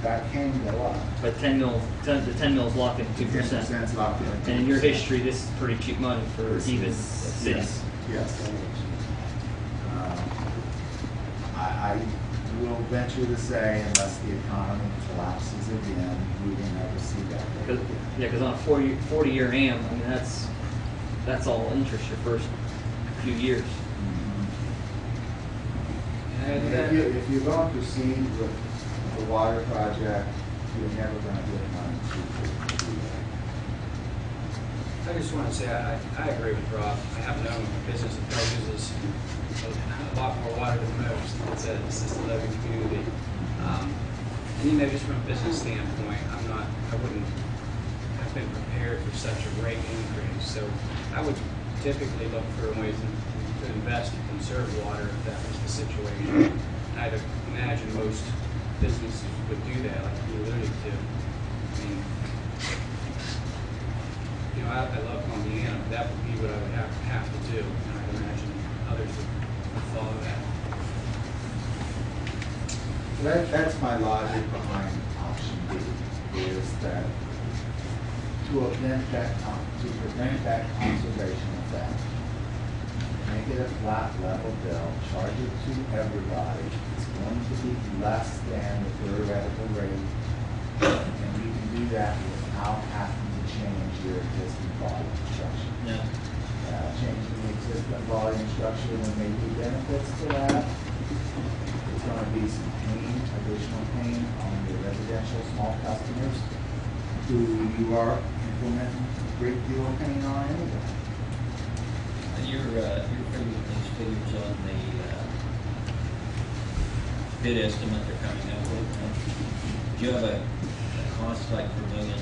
that can go up. But the 10 mil is locked in 2%. 10% is locked in. And in your history, this is pretty cheap money for even cities. Yes. I will venture to say, unless the economy collapses again, we will never see that. Because on a 40-year AM, I mean, that's all interest your first few years. If you're going to proceed with the water project, you're never going to get money to do that. I just want to say, I agree with Rob. I have known business that uses a lot more water than most. It's an assisted living community. And you know, just from a business standpoint, I wouldn't have been prepared for such a rate increase. So I would typically look for ways to invest and conserve water if that was the situation. And I'd imagine most businesses would do that, like you alluded to. I mean, you know, I love Columbiana, but that would be what I would have to do, and I'd imagine others would follow that. That's my logic behind option B, is that to prevent that conservation effect, make get a flat level bill, charge it to everybody, it's going to be less than the theoretical rate. And you can do that without having to change your existing volume structure. Yeah. Changing the existing volume structure when they do benefits to that, it's gonna be some pain, additional pain on your residential small customers who you are implementing a great deal of pain on anyway. And you're figuring these figures on the bid estimate they're coming up with. Do you have a cost like for $1 million,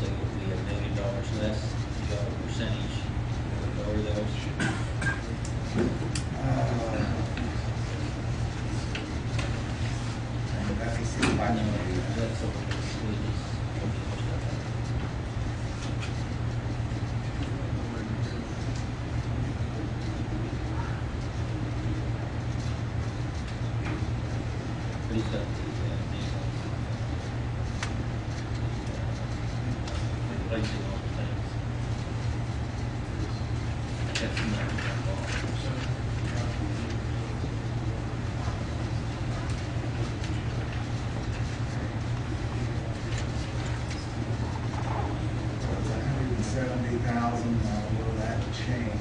say it would be $1 million less? Do you have a percentage over those? Let me see if I No, can do that. that's over the sleeves. But he's got the replacing all the things. That's not that long. $170,000, will that change?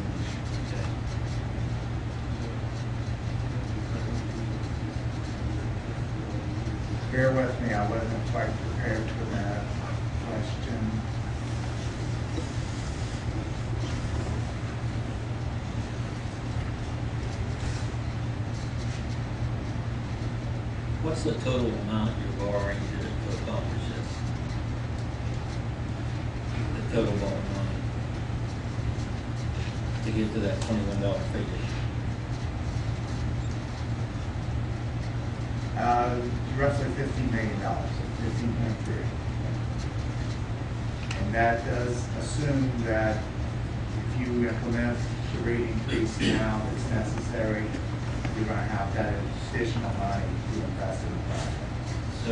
Bear with me, I wasn't quite prepared for that question. What's the total amount you're borrowing to accomplish this? The total borrowing money to get to that $21 figure? Roughly $15 million, 15.3. And that does assume that if you implement the rate increase now that's necessary, you're gonna have that additional money to invest in the project. So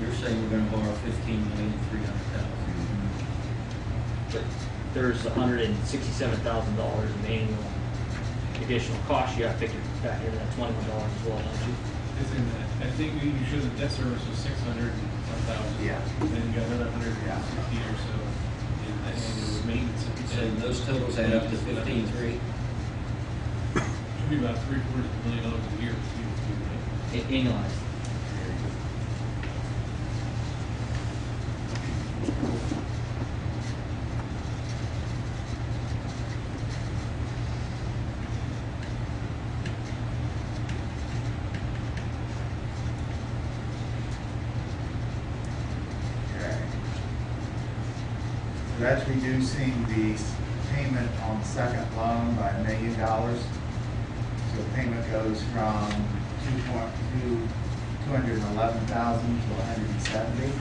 you're saying we're gonna borrow $15,300,000? But there's $167,000 in annual additional cost you have to factor in that $21 as well, don't you? It's in that. I think you showed the debt service was 600,000. Yeah. Then you got another 160 or so in that annual maintenance. So those totals add up to 15.3? Should be about $750,000 a year. Annualized. That's reducing the payment on the second loan by $1 million. So the payment goes from 211,000 to 170.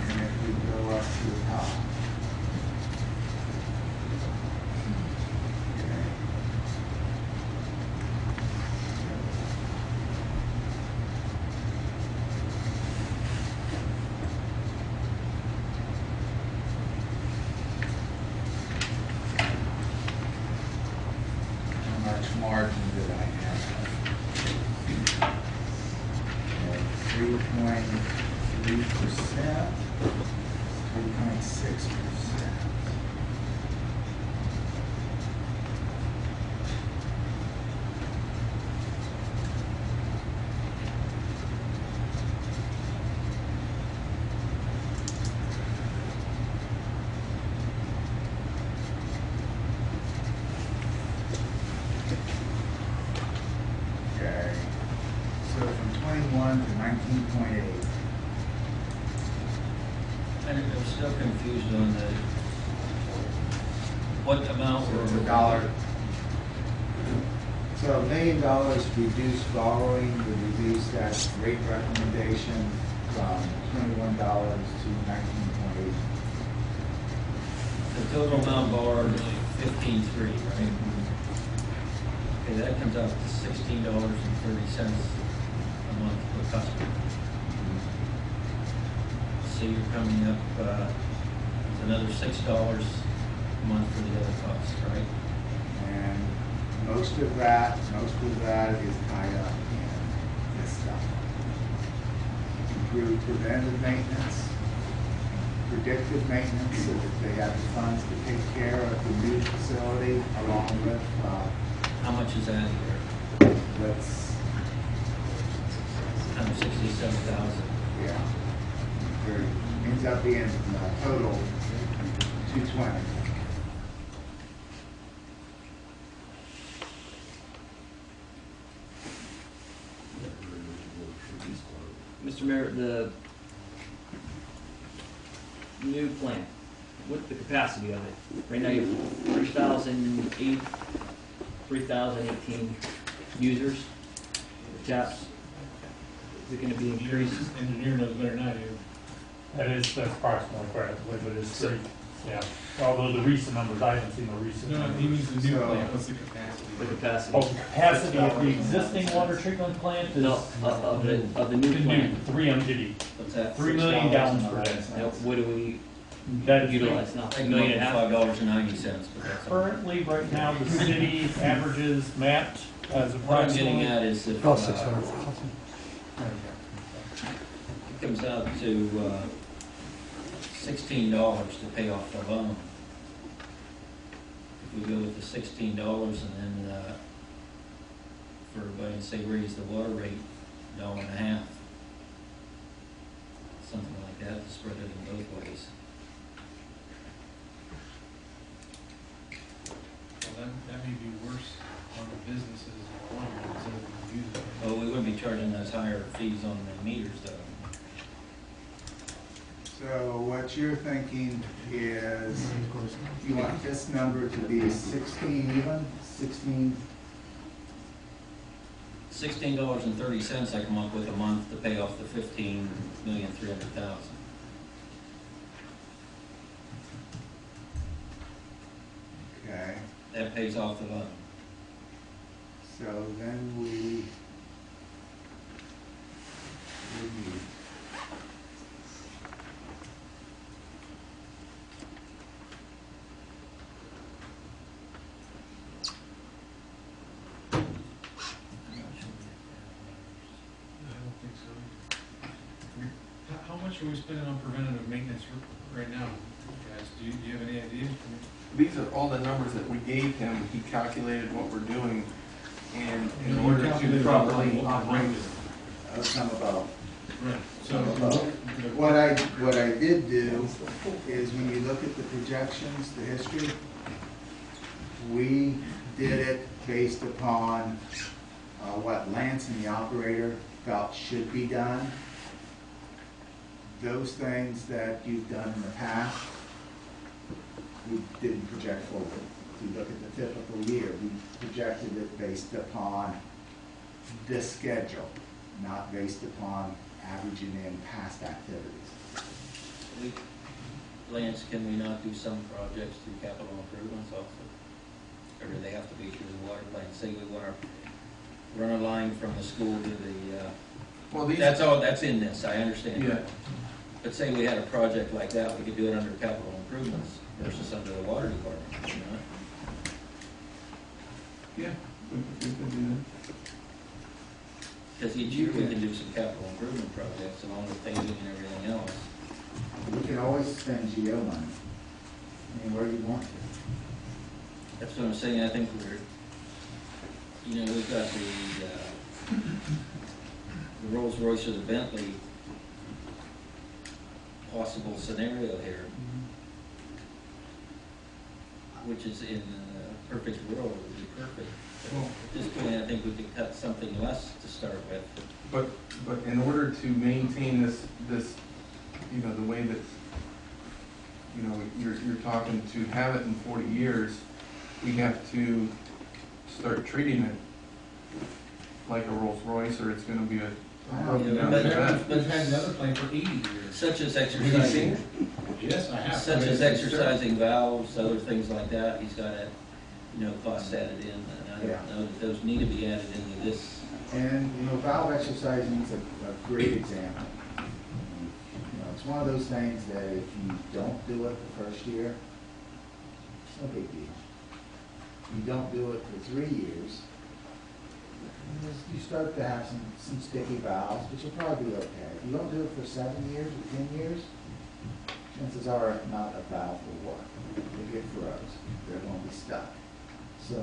And if we go up to the top. Margin that I have. 3.3%, 3.6%. Okay, so from 21 to 19.8. I'm still confused on what amount So we're. the dollar. So $1 million reduced borrowing would reduce that rate recommendation from $21 to 19.8. The total amount borrowed is 15.3, right? Okay, that comes out to $16.30 a month per customer. So you're coming up with another $6 a month for the other costs, right? most of that is tied up in this stuff. Through preventive maintenance, predictive maintenance, so that they have the funds to take care of the new facility along with, How much is that here? let's, 167,000. yeah. There ends up being total 220. Mr. Mayor, the new plant, what's the capacity of it? Right now you have 3,018 users, taps. Is it gonna be increased? Engineer knows better than I do. That's approximately correct, but it's pretty, yeah. Although the recent numbers, I haven't seen the recent No, he numbers. means the new So- plant, what's the capacity? The capacity? Oh, the capacity of the existing water treatment plant is. No, of the new plant. 3 MGD, What's that? 3 million gallons per day. Now, what do we That is utilize now? I $1.5 come million? up with $5.90, but that's. currently, right now, the city averages mapped as What I'm getting approximately. at is if, About 600,000. it comes out to, $16 to pay off the loan. If we go with the $16 and then, for everybody to say raise the water rate $1.50, something like that, to spread it in both ways. Well, that may be worse on the businesses in the long run instead of the users. Well, we wouldn't be charging those higher fees on the meters though. So what you're thinking is, you want this number to be 16 even, 16, $16.30 I come up with a month to pay off the $15,300,000. okay. That pays off the loan. So then we need, I don't think so. How much are we spending on preventative maintenance right now, guys? Do you have any idea? These are all the numbers that we gave him. He calculated what we're doing, and in You order to calculated properly what we're operate. doing. some about. Right, so. What I did do is when you look at the projections, the history, we did it based upon what Lance and the operator felt should be done. Those things that you've done in the past, we didn't project forward. If you look at the typical year, we projected it based upon this schedule, not based upon averaging in past activities. Lance, can we not do some projects through capital improvements also? Or do they have to be through the water plant? Say we want to run a line from the school to the, Well, these, that's in this, I understand. yeah, But say we had a project like that, we could do it under capital improvements versus under the water department, you know? yeah, we could do that. Because each year we can do some capital improvement projects along with paving and everything else. We can always spend GO money, anywhere you want to. That's what I'm saying, I think we've got the Rolls Royce or the Bentley possible scenario here, which is in a perfect world, it would be perfect. Well, At this point, I think we could cut something less to start with. But in order to maintain this, the way that, you're talking to have it in 40 years, we have to start treating it like a Rolls Royce, or it's gonna be a broken down event. We've had another plane for 80 years. Such as Have you seen exercising, it? Yes, I have. such as exercising valves, other things like that, he's got costs added in, and I don't know that those need to be added into this. And, valve exercising is a great example. It's one of those things that if you don't do it the first year, it's no big deal. you don't do it for 3 years, you start to have some sticky valves, which will probably be okay. If you don't do it for 7 years or 10 years, chances are not a valve will work. They get froze. They're going to be stuck. So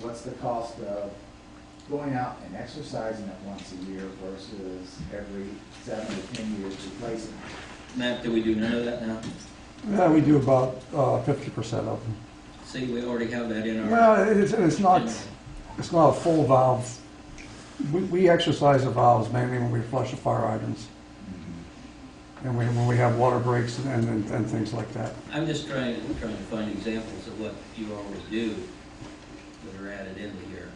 what's the cost of going out and exercising it once a year versus every 7 or 10 years replacing it? Matt, do we do none of that now? Yeah, we do about 50% of them. See, we already have that in our. Well, it's not a full valve. We exercise the valves mainly when we flush the fire hydrants. And when we have water breaks and things like that. I'm just trying to find examples of what you already do that are added into here.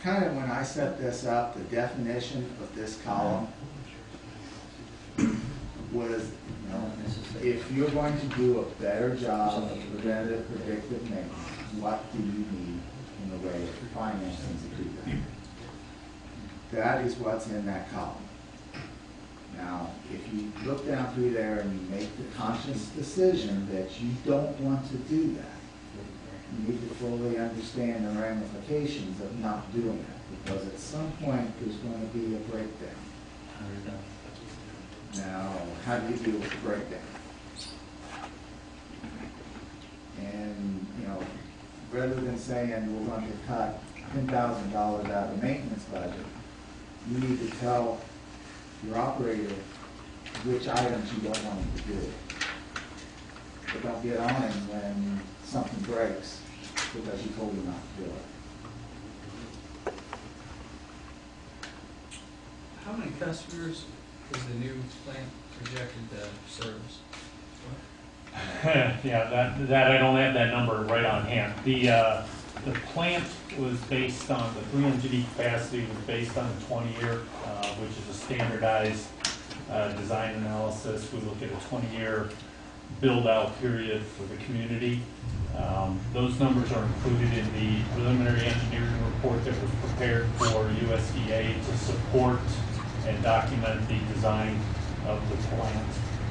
Kind of when I set this up, the definition of this column was, if you're going to do a better job of preventative predictive maintenance, what do you need in the way of financing to do that? That is what's in that column. Now, if you look down through there and you make the conscious decision that you don't want to do that, you need to fully understand the ramifications of not doing it, because at some point there's going to be a breakdown. Now, how do you deal with the breakdown? And, rather than saying we're going to cut $10,000 out of the maintenance budget, you need to tell your operator which items you don't want him to do. But don't get on him when something breaks because you told him not to do it. How many customers is the new plant projected to service? Yeah, that I don't have that number right on hand. The plant was based on, the 300 capacity was based on the 20-year, which is a standardized design analysis. We look at a 20-year build-out period for the community. Those numbers are included in the preliminary engineering report that was prepared for USDA to support and document the design of the plant.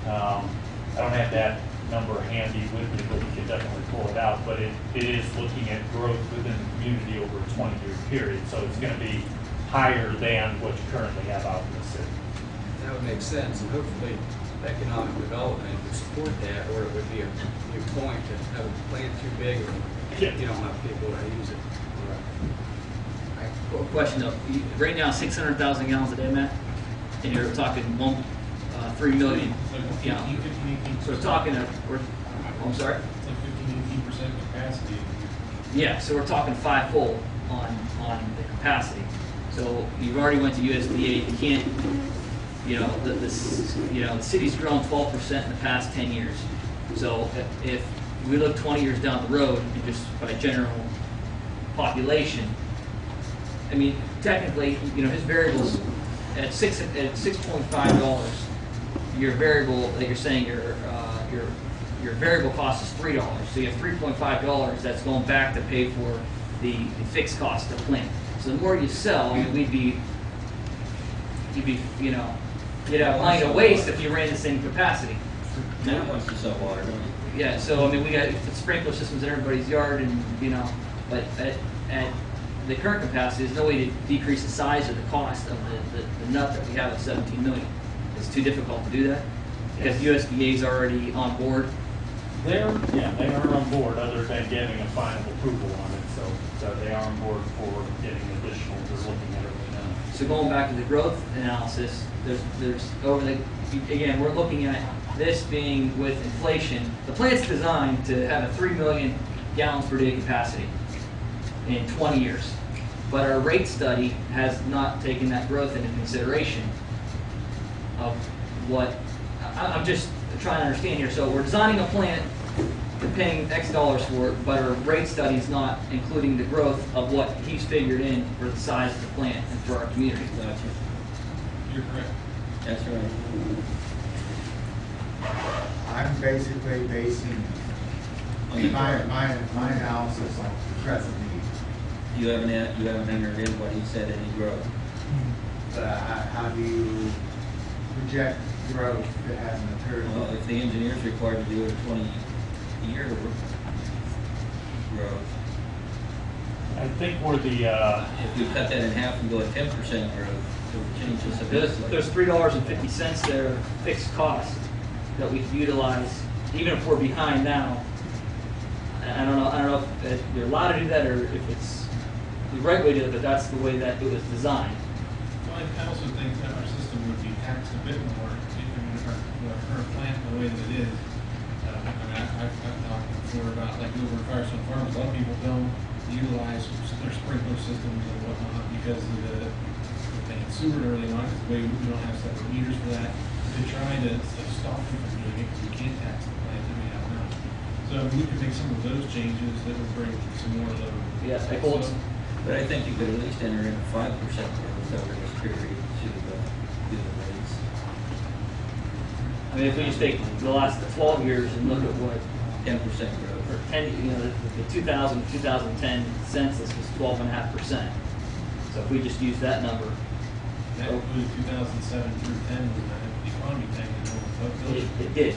I don't have that number handy with me, but we can definitely pull it out. But it is looking at growth within the community over a 20-year period. So it's going to be higher than what you currently have out in the city. That would make sense, and hopefully economic development would support that, or it would be a new point to have a plant too big, or you don't have people that use it. Question though, right now 600,000 gallons a day, Matt, and you're talking 3 million. Like 15, So we're talking, I'm sorry? It's like 15-18% capacity. Yeah, so we're talking fivefold on the capacity. So you've already went to USDA. You can't, the city's grown 12% in the past 10 years. So if we look 20 years down the road, and just by general population, I mean, technically, his variables at $6.5, your variable that you're saying your variable cost is $3. So you have $3.5 that's going back to pay for the fixed cost of the plant. So the more you sell, you'd have plenty of waste if you ran the same capacity. Matt wants to sell water, don't he? Yeah, so I mean, we got sprinkler systems in everybody's yard, and but at the current capacity, there's no way to decrease the size or the cost of the nut that we have at 17 million. It's too difficult to do that because USDA is already on board. They are on board, other than getting a final approval on it. So they are on board for getting additional. They're looking at everything now. So going back to the growth analysis, again, we're looking at this being with inflation. The plant's designed to have a 3 million gallons per day capacity in 20 years. But our rate study has not taken that growth into consideration of what, I'm just trying to understand here. So we're designing a plant, we're paying X dollars for it, but our rate study is not including the growth of what he's figured in for the size of the plant and for our community. Gotcha. You're correct. That's right. I'm basically basing my analysis on the present need. You haven't entered in what he said any growth. How do you project growth that hasn't occurred? Well, if the engineer's required to do it 20 years, growth. I think we're the, If we cut that in half and go at 10% growth, it would change this a bit. There's $3.50 there fixed cost that we could utilize, even if we're behind now. I don't know if you're allowed to do that or if it's the right way to do it, but that's the way that it was designed. Well, I also think that our system would be taxed a bit more, if our current plant, the way that it is. I've talked before about, like, over at Firestone Farms, a lot of people don't utilize their sprinkler systems and whatnot because of the paying sewer and everything on it, the way we don't have separate meters for that. To try to stop them from doing it, because we can't tax the plant that we have now. So we could make some of those changes that would bring some more load. Yes, I hold. But I think you could at least enter in 5% growth over this period to do the rates. I mean, if we just take the last 12 years and look at what 10% growth. for 10, the 2010 census was 12.5%. So if we just use that number, That included 2007 through 10 was the economy tank and it did.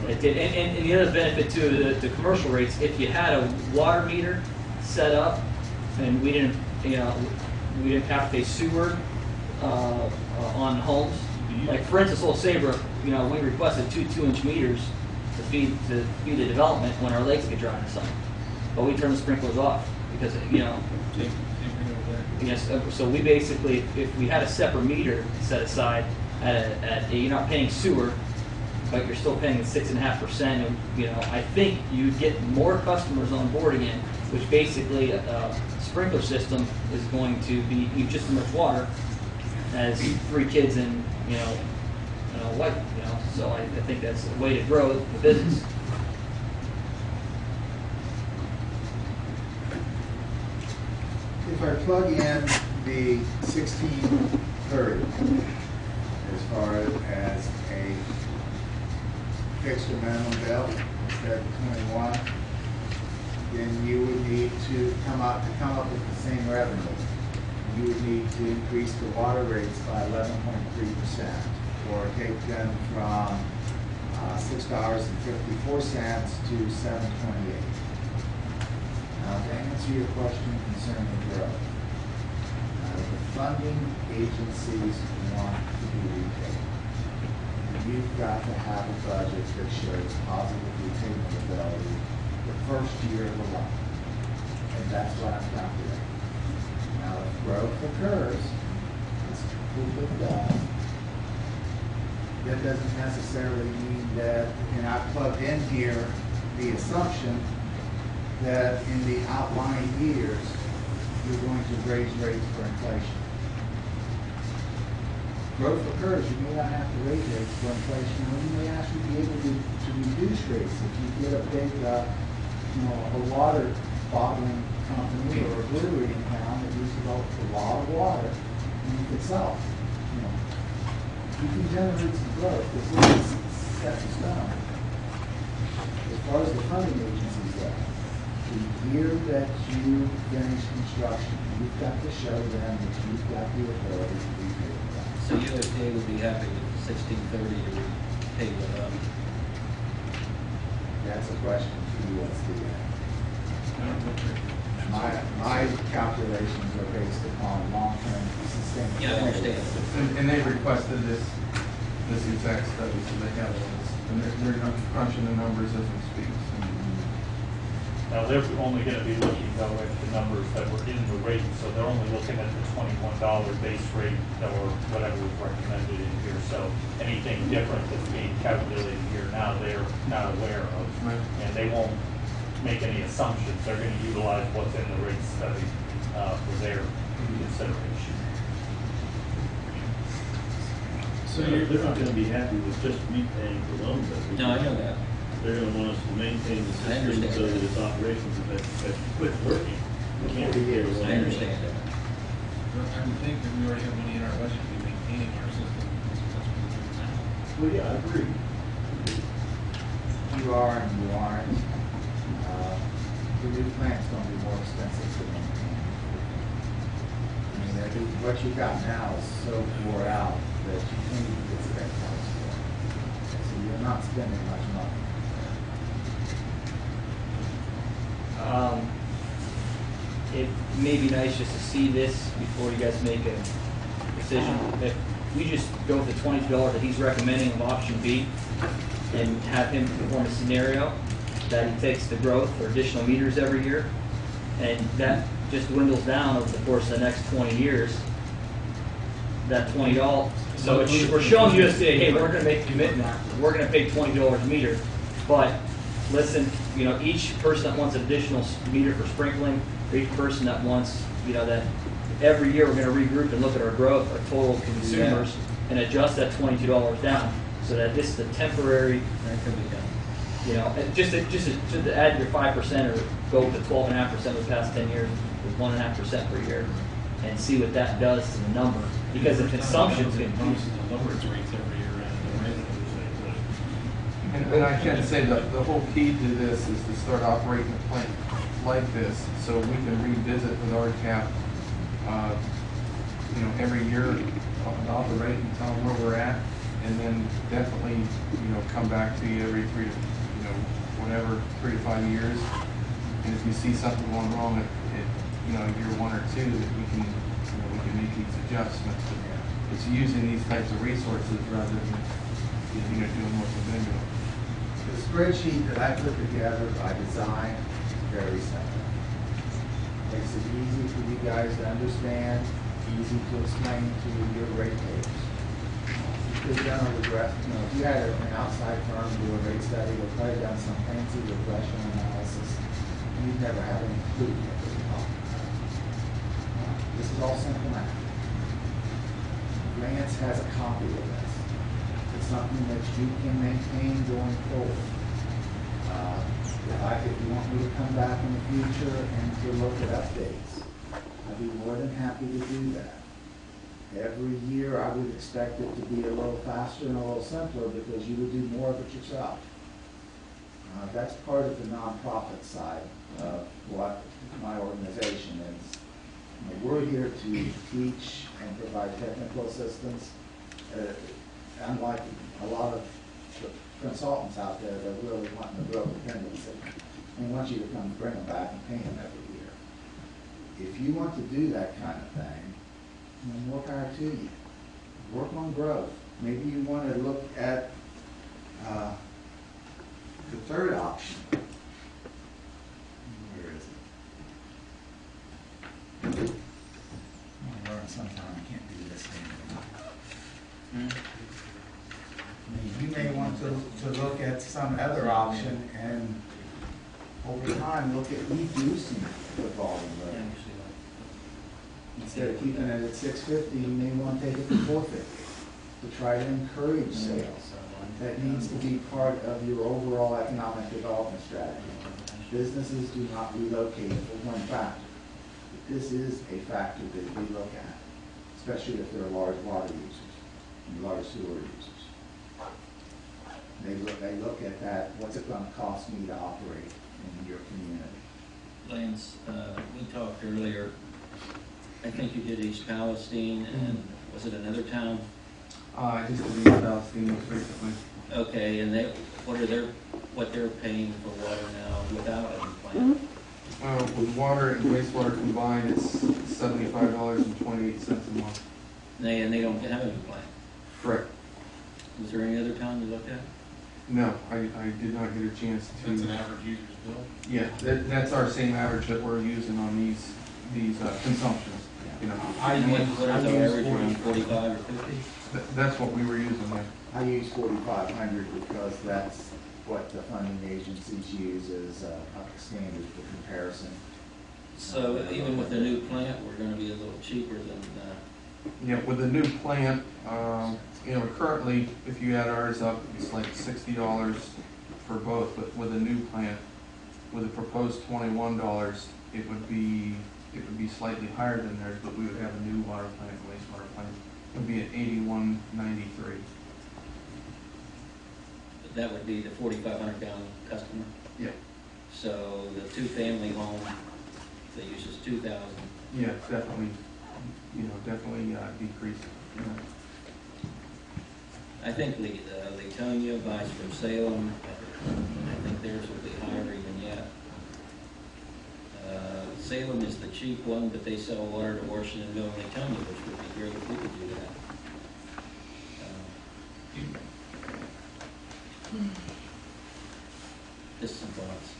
It did. And the other benefit to the commercial rates, if you had a water meter set up and we didn't have to pay sewer on homes. Like for instance, Old Sabre, we requested two 2-inch meters to feed the development when our lakes get dry in the summer. But we turn the sprinklers off because yes. So we basically, if we had a separate meter set aside you're not paying sewer, but you're still paying the 6.5%. And I think you'd get more customers on board again, which basically a sprinkler system is going to use just as much water as 3 kids in white. So I think that's a way to grow the business. If I plug in the 1630 as far as a fixed or minimum bill instead of 21, then you would need to come up with the same revenue. You would need to increase the water rates by 11.3%, or take them from $6.54 to $7.28. Now, to answer your question concerning growth, the funding agencies want to be repaid. You've got to have a budget that shows positive repayability the first year of the loan. And that's what I'm calculating. Now, if growth occurs, as it does, that doesn't necessarily mean that, and I plugged in here the assumption that in the outlying years, you're going to raise rates for inflation. Growth occurs, you may not have to raise rates for inflation, or you may actually be able to reduce rates. If you get a big, a water bottling company or a brewery in town that uses a lot of water, and you could sell. You can generate some growth. This is set in stone. As far as the funding agencies go, the year that you finish construction, you've got to show them that you've got the ability to repay that. So USDA would be happy with 1630 to pay that up. That's a question for USDA. My calculations are based upon long-term sustainability. Yeah, I understand. And they requested this exact study, so they have this, and they're crunching the numbers as we speak. now they're only gonna be looking though at the numbers that were in the rate, so they're only looking at the $21 base rate or whatever was recommended in here. So anything different that's being calculated here now, they're not aware of. Right. And they won't make any assumptions. They're gonna utilize what's in the rate study for their consideration. So they're not gonna be happy with just repaying the loan, but No, I know that. they're gonna want us to maintain the I system understand. so that its operations, if it quits working, we can't repair the loan. I understand that. I would think that we already have money in our budget to be maintaining our system. That's what we're doing now. Well, yeah, I agree. You are and you aren't. The new plant's going to be more expensive to maintain. What you got now is so wore out that you can't even get spec parts for it. So you're not spending much money. It may be nice just to see this before you guys make a decision. If we just go with the $22 that he's recommending of option B and have him perform a scenario that he takes the growth or additional meters every year, and that just dwindles down over the course of the next 20 years, that $20. So we're showing you this today, hey, we're going to make a commitment. We're going to pay $20 a meter, but listen, you know, each person that wants an additional meter for sprinkling, or each person that wants, you know, that every year we're going to regroup and look at our growth, our total consumers, and adjust that $22 down, so that this is a temporary. That could be done. You know, just to add your 5% or go to 12.5% over the past 10 years with 1.5% per year, and see what that does to the number. Because the consumption's going to increases the numbers rates every year, And I can say that the whole key to this is to start operating a plant like this, so we can revisit with RCAP, you know, every year about the rate and tell them where we're at, and then definitely, you know, come back to you every 3 to 5 years. And if you see something going wrong at you know, year 1 or 2, that we can, you know, we can make these adjustments. But it's using these types of resources rather than, you know, doing what we've been doing. The spreadsheet that I put together by design is very simple. Makes it easy for you guys to understand, easy to explain to your ratepayers. You could have done a regression, you know, if you had an outside firm do a rate study, they'd probably done some fancy regression analysis, and you'd never have any clue what they're talking about. This is all simple math. Lance has a copy of this. It's something that you can maintain going forward. If you want me to come back in the future and to look at updates, I'd be more than happy to do that. Every year I would expect it to be a little faster and a little simpler because you would do more of it yourself. That's part of the nonprofit side of what my organization is. You know, we're here to teach and provide technical assistance. Unlike a lot of consultants out there that really want to grow dependency. They want you to come bring them back and pay them every year. If you want to do that kind of thing, then more power to you. Work on growth. Maybe you want to look at the third option. Where is it? I'll learn sometime. I can't do this anymore. I mean, you may want to look at some other option and over time look at reducing the volume rate. Instead of keeping it at 650, you may want to take it to 450 to try to encourage sales. That needs to be part of your overall economic development strategy. Businesses do not relocate for one factor. But this is a factor that we look at, especially if they're large water users and large sewer users. They look at that, what's it going to cost me to operate in your community? Lance, we talked earlier, I think you did East Palestine, and was it another town? I just did East Palestine most recently. Okay, and what they're paying for water now without a plant? With water and wastewater combined, it's $75.28 a month. And they don't have a plant? Correct. Was there any other town you looked at? No, I did not get a chance to. That's an average user's bill? Yeah, that's our same average that we're using on these consumptions. You know, What is the average, around 45 or 50? That's what we were using there. I use 4,500 because that's what the funding agencies use as a standard for comparison. So even with the new plant, we're going to be a little cheaper than Yeah, with the new plant, you know, currently, if you add ours up, it's like $60 for both, but with a new plant, with a proposed $21, it would be slightly higher than theirs, but we would have a new water plant, wastewater plant. It would be at $81.93. that would be the 4,500 gallon customer. Yeah. So the two-family home that uses 2,000. Yeah, definitely, you know, definitely decrease. You know. I think the Latonia buys from Salem. I think theirs will be higher even yet. Salem is the cheap one, but they sell water to Washingtonville and Latonia, which would be great if we could do that. Just some thoughts.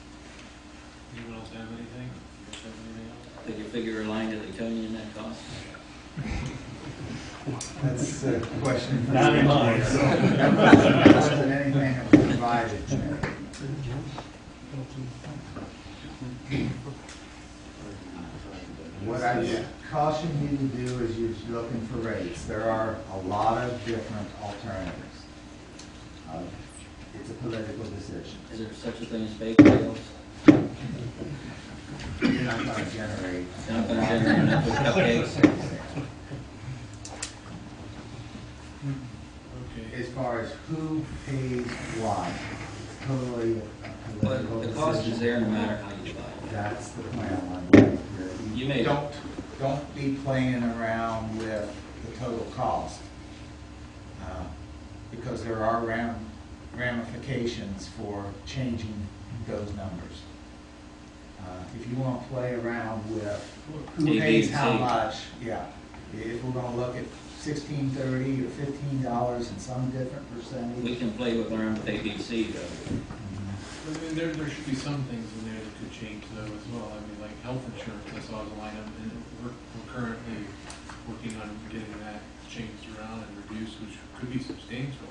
Anyone else have anything? You guys have anything else? Could you figure a line to Latonia in that cost? That's a question. for Not in the mine. board, so that wasn't anything that was provided to me. What I would caution you to do is you're looking for rates. There are a lot of different alternatives. It's a political decision. Is there such a thing as bake sales? You're not going to generate. Not gonna generate enough with cupcakes? Okay. As far as who pays what, it's totally a political But the decision. cost is there no matter how you divide it. That's the plan on You made it. Don't be playing around with the total cost. Because there are ramifications for changing those numbers. If you want to play around with who A, B, pays and how C. much, yeah. If we're gonna look at $16.30 or $15 and some different percentage. We can play with around with ABC though. But then there should be some things in there that could change though as well. I mean, like health insurance, I saw as a line item, and we're currently working on getting that changed around and reduced, which could be substantial.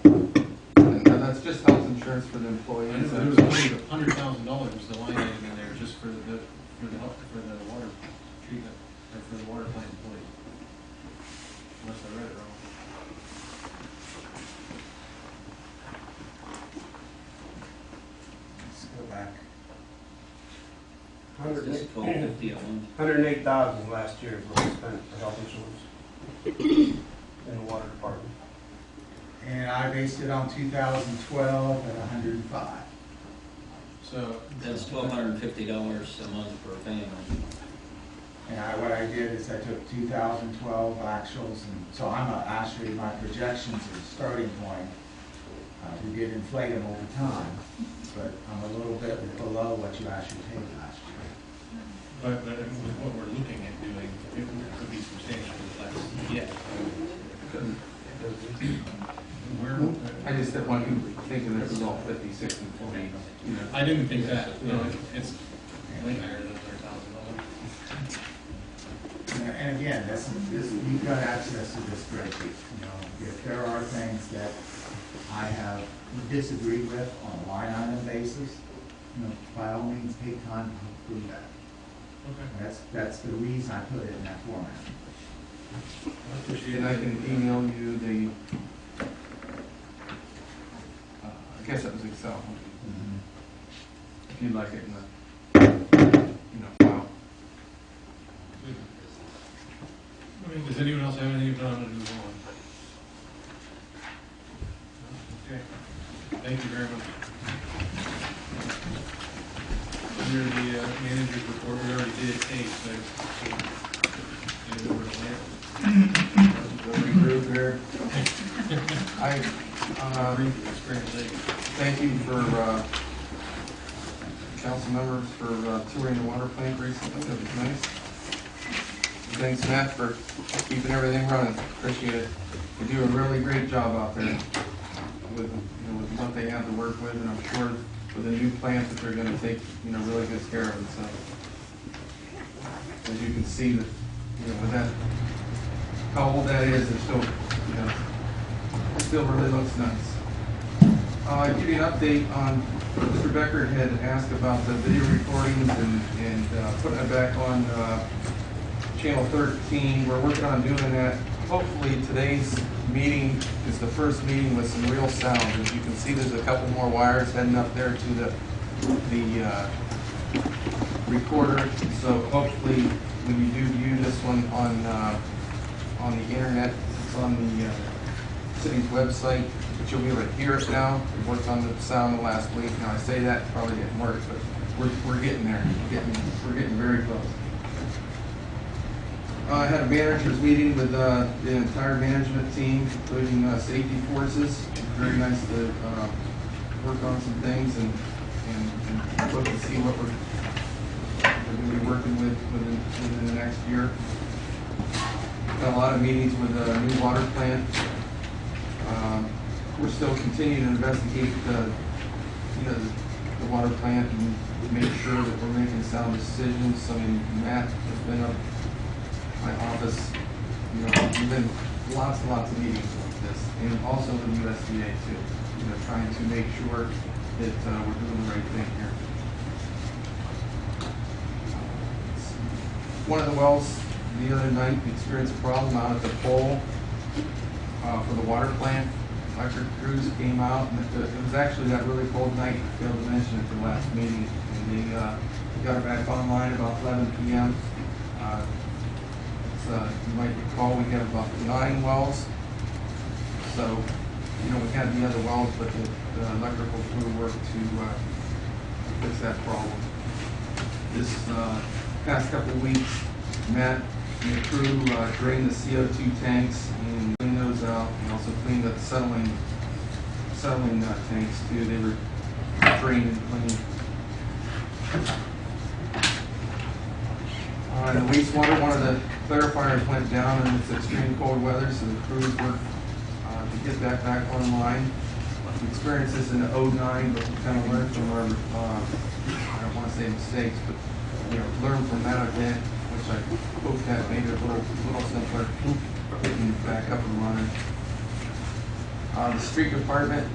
And that's just health insurance for the I employees. know there was only $100,000 was the line item in there just for the water treatment, or for the water plant employees. Unless I read it wrong. Let's go back. It's just $12.50 a month. 108,000 last year is what we spent for health insurance in the water department. And I based it on 2012 at 105. So. That's $1,250 a month per family. And what I did is I took 2012 actuals, and so actually my projections as a starting point. We did inflate them over time, but I'm a little bit below what you actually paid last year. But with what we're looking at doing, it could be substantially less yet. I just didn't want you thinking that it was all 50, 60, 40. You know. I didn't think that, no, it's way higher than $100,000. And again, you've got access to this spreadsheet. You know, if there are things that I have disagreed with on a line item basis, you know, by all means, take time to prove that. Okay. That's the reason I put it in that format. And I can email you the, I guess that was Excel. If you'd like it in the, file. I mean, does anyone else have anything to move on? Okay, thank you very much. Under the manager's report, we already did A, so hand it over to Lance. Thank you for, council members for touring the water plant recently. That was nice. Thanks, Matt, for keeping everything running. Appreciate it. You do a really great job out there with, with what they have to work with, and I'm sure with the new plant that they're going to take, really good care of it. So, as you can see, that with that, how old that is, it still, it still really looks nice. I'll give you an update on, Mr. Becker had asked about the video recordings and putting it back on Channel 13. We're working on doing that. Hopefully today's meeting is the first meeting with some real sound. As you can see, there's a couple more wires heading up there to the recorder. So hopefully when you do view this one on the internet, it's on the city's website, but you'll be able to hear it now. We worked on the sound last week. Now I say that probably didn't work, but we're getting there. We're getting very close. I had a manager's meeting with the entire management team, including safety forces. Very nice to work on some things and look to see what we're we're going to be working with within the next year. Got a lot of meetings with the new water plant. We're still continuing to investigate the water plant and make sure that we're making sound decisions. I mean, Matt has been up my office, we've been lots and lots of meetings like this, and also with USDA too, trying to make sure that we're doing the right thing here. One of the wells the other night experienced a problem out at the pole for the water plant. Electric crews came out, and it was actually that really cold night, I failed to mention at the last meeting, and they got it back online about 11 p.m. You might recall we have about 9 wells, so we had the other wells, but the electrical crew worked to fix that problem. This past couple of weeks, Matt and the crew drained the CO2 tanks and cleaned those out, and also cleaned up settling tanks too. They were drained and cleaned. The wastewater, one of the clarifiers went down in this extreme cold weather, so the crews worked to get that back online. We experienced this in 2009, but we kind of learned from our, I don't want to say mistakes, but learned from that event, which I hope that made it a little simpler, getting back up and running. The street department,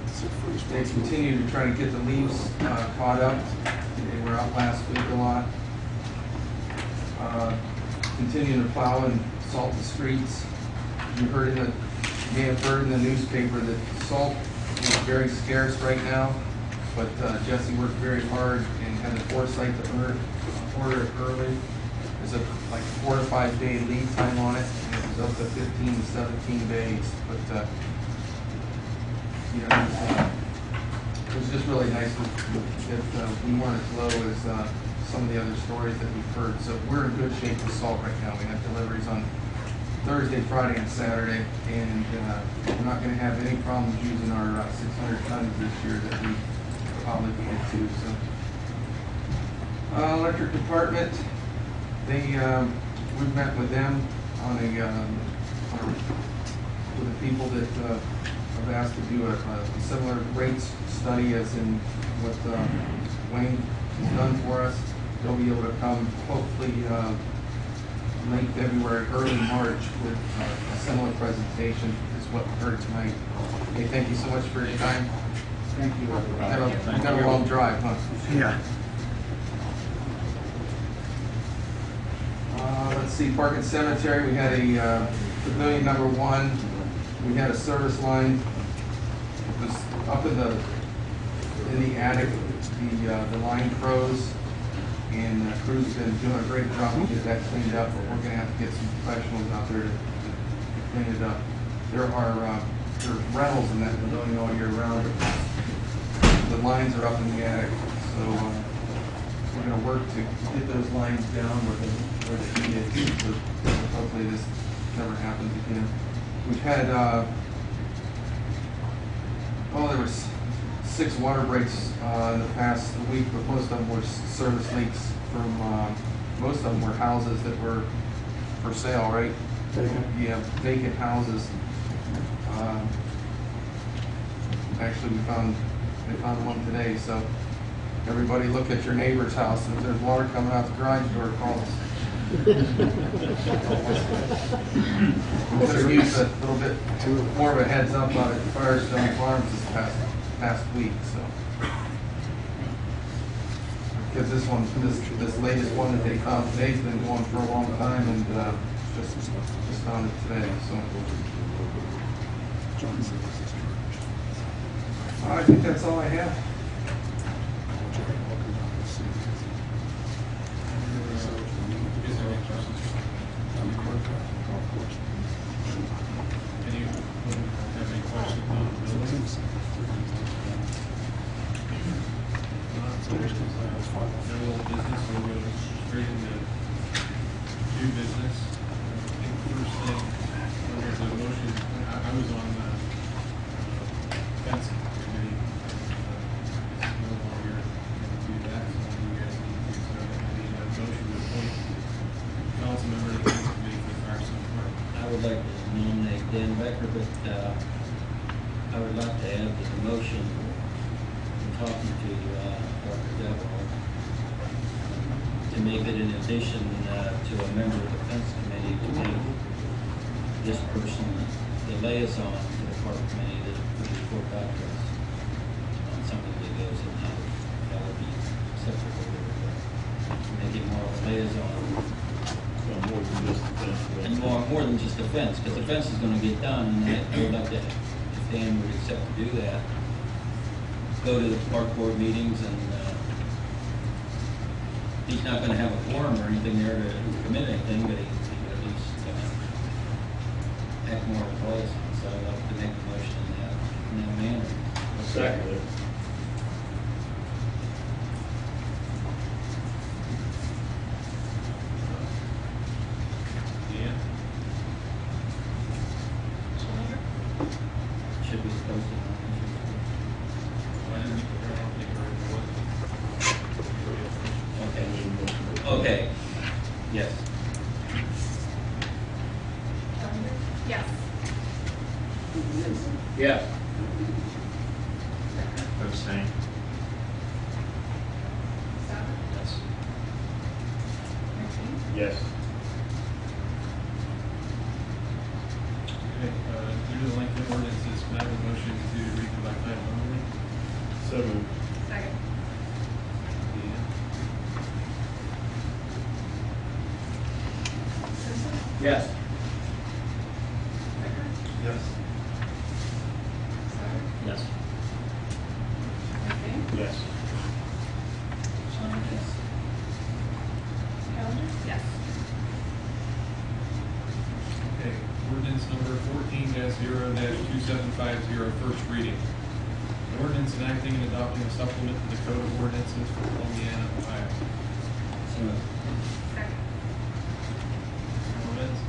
they continue to try to get the leaves caught up. They were out last week a lot. Continue to plow and salt the streets. You may have heard in the newspaper that salt is very scarce right now, but Jesse worked very hard and had the foresight to order it early. There's a 4 to 5 day lead time on it, and it was up to 15 to 17 days. But it was just really nice that we weren't as low as some of the other stories that we've heard. So we're in good shape with salt right now. We have deliveries on Thursday, Friday, and Saturday, and we're not going to have any problems using our 600 tons this year that we probably get to. So, electric department, we've met with them on with the people that have asked to do a similar rates study as in what Wayne has done for us. They'll be able to come hopefully late February, early March with a similar presentation is what we heard tonight. Okay, thank you so much for your time. Thank you. You got a long drive, huh? Yeah. Let's see, Park and Cemetery, we had a pavilion number 1. We had a service line. It was up in the attic. The line froze, and the crew's been doing a great job to get that cleaned up, but we're going to have to get some professionals out there to clean it up. There are rentals in that pavilion all year round, but the lines are up in the attic, so we're going to work to get those lines down where the heat is, so hopefully this never happens again. We've had, there was 6 water breaks in the past week, but most of them were service leaks from, most of them were houses that were for sale, right? Vacant. Yeah, vacant houses. Actually, they found one today, so everybody look at your neighbor's house. If there's water coming out the garage door, call us. We could have used a little bit more of a heads up out at Firestone Farms this past week, so. Because this latest one that they found today's been going for a long time, and just found it today, so. I think that's all I have. Motion would like to nominate Dan Becker, but I would like to add to the motion, in talking to Dr. Devil, to make it in addition to a member of the fence committee, to make this person the liaison to the park committee that would report back to us on something that goes in that would be acceptable. Make it more of a liaison. More than just the fence. And more than just the fence, because the fence is gonna get done, and I would like to, if Dan would accept to do that, go to the park board meetings, and he's not gonna have a quorum or anything there to commit anything, but he could at least act more as a liaison. So I'd like to make the motion in that manner. Second it. Dan? Should be posted. I didn't think there was. Okay. Okay. Yes. Yes. Yes. Abstain. Yes. Yes. Okay, due to the length of ordinances, can I have a motion to read them by title only? So moved. Second. Dan? Simpson. Yes. Becker. Yes. Souter. Yes. McBain. Yes. Schwank. Callender. Yes. Okay, ordinance number 14-0-2750, first reading. An ordinance enacting and adopting a supplement to the Code of Ordinances for Columbiana, Ohio. So moved. Second. Comments?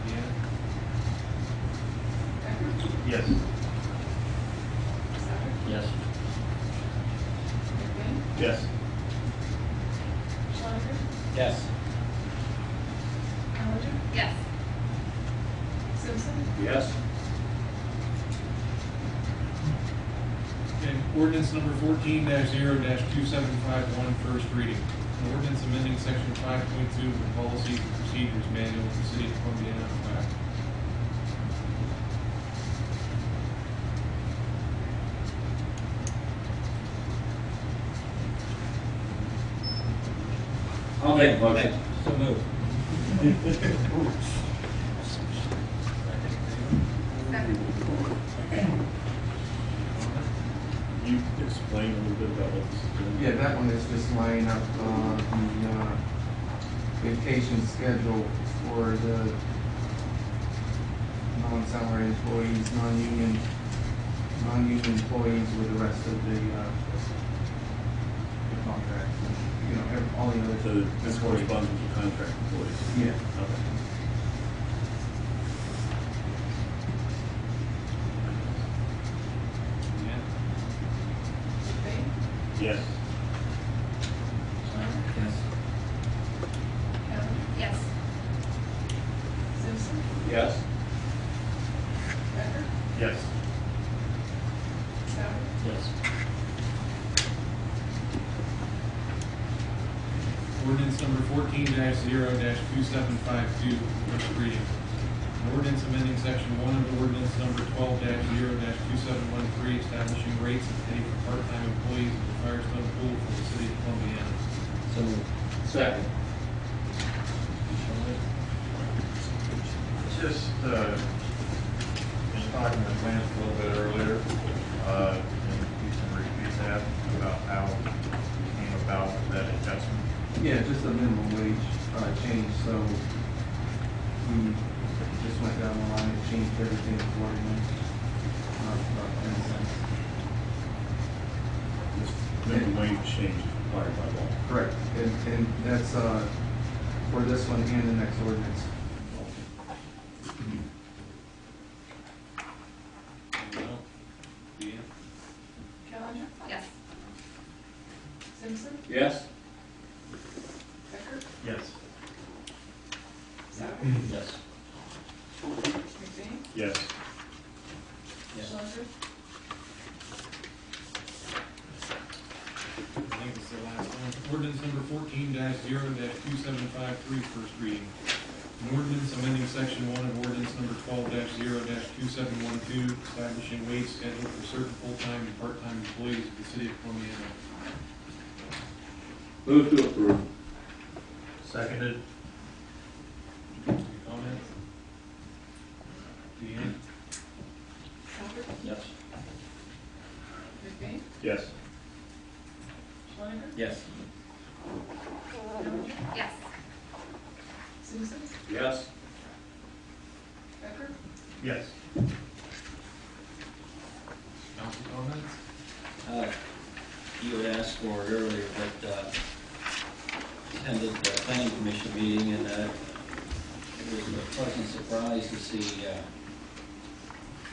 Dan? Becker. Yes. Souter. Yes. McBain. Yes. Schwank. Yes. Callender. Yes. Simpson. Yes. Okay, ordinance number 14-0-2751, first reading. An ordinance amending section 5.2 of the Policies and Procedures Manual of the City of Columbiana, Ohio. I'll make a motion. So moved. Second. You explain a little bit about what this is doing? Yeah, that one is just lining up the vacation schedule for the non-salary employees, non-union employees with the rest of the contract. You know, all the other. So this corresponds with the contract employees? Yeah. Okay. Dan? McBain. Yes. Schwank. Yes. Callender. Yes. Simpson. Yes. Becker. Yes. Souter. Yes. Ordinance number 14-0-2752, first reading. An ordinance amending section 1 of ordinance number 12-0-2713, establishing rates of pay for part-time employees of the Firestone Pool for the City of Columbiana. So moved. Second. Just talking to Lance a little bit earlier, and you can repeat that about how it came about that adjustment. Yeah, just a minimum wage change, so we just went down the line and changed everything accordingly. About 10 cents. This minimum wage change is required by law. Correct, and that's for this one and the next ordinance. Dan? Callender. Yes. Simpson. Yes. Becker. Yes. Souter. Yes. McBain? Yes. Schlenker? I think it's the last one. Ordinance number 14-0-2753, first reading. An ordinance amending section 1 of ordinance number 12-0-2712, establishing wage schedule for certain full-time and part-time employees of the city of Columbiana. Move to approve. Seconded. Any comments? Deanne? Schlenker? Yes. McBain? Yes. Schlenker? Yes. Bellinger? Yes. Simpson? Yes. Becker? Yes. Council comments? You had asked for it earlier, but attended the planning commission meeting, and it was a pleasant surprise to see,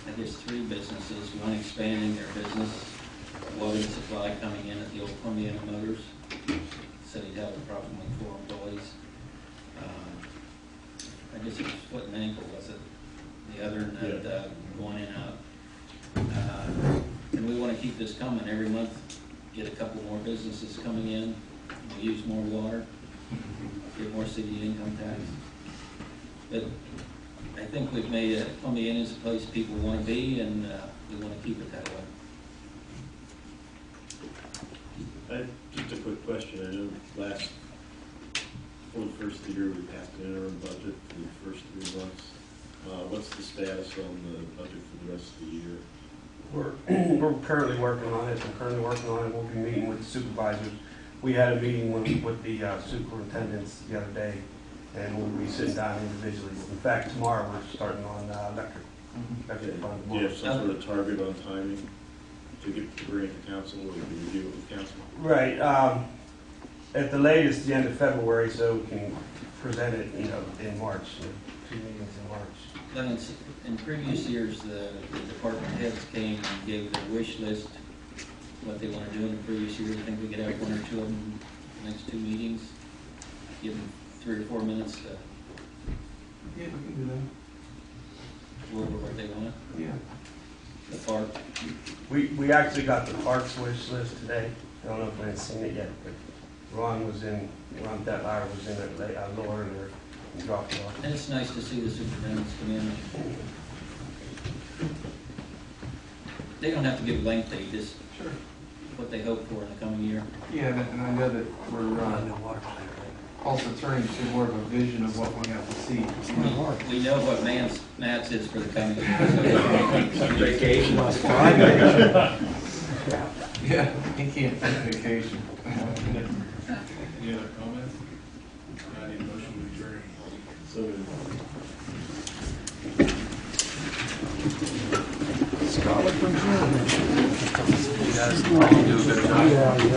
I guess, 3 businesses, one expanding their business, welding supply coming in at the old Columbiana Motors. Said he'd have approximately 4 employees. I guess it was foot and ankle, was it? The other, and that going in and out. And we want to keep this coming every month, get a couple more businesses coming in, we'll use more water, get more city income tax. But I think we've made it, Columbiana is a place people want to be, and we want to keep it that way. Just a quick question. I know for the first of the year, we passed an interim budget for the first 3 months. What's the status on the budget for the rest of the year? We're currently working on it. We'll be meeting with the supervisors. We had a meeting with the superintendents the other day, and we'll be sitting down individually. In fact, tomorrow we're starting on electric fund. Do you have some sort of target on timing to bring it to council, or to review it with council? Right. At the latest, the end of February, so we can present it, in March. 2 meetings in March. In previous years, the department heads came and gave their wish list, what they want to do in the previous year. I think we could have 1 or 2 of them in the next 2 meetings. Give them 3 or 4 minutes to Yeah, we can do that. go over what they want. Yeah. The park. We actually got the parks wish list today. I don't know if anyone's seen it yet, but Ron Detlower was in it lower and dropped it off. And it's nice to see the superintendents come in. They don't have to give lengthy, just what they hope for in the coming year. Yeah, and I know that we're also turning to more of a vision of what we have to see. We know what Matt's is for the coming year. Vacation. Yeah, he can't take vacation. Any other comments? I need a motion to adjourn. So Scarlet from Germany. You guys do a good job. You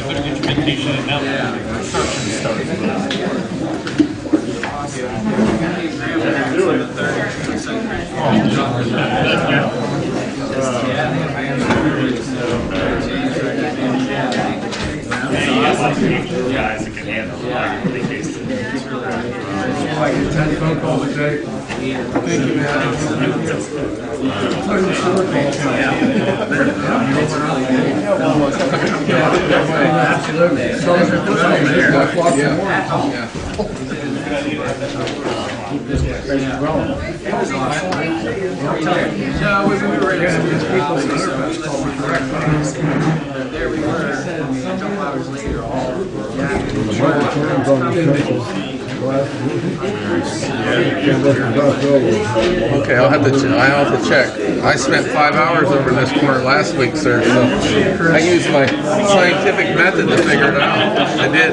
better get your medication in now. Construction starts. Guys that can handle it. Like 10 phone calls a day. Thank you, man. There we were, a couple hours later, all. Okay, I'll have to check. I spent 5 hours over this corner last week, sir, so I used my scientific method to figure it out. I did.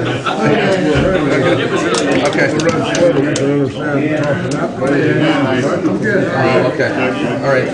Okay. Okay. All right.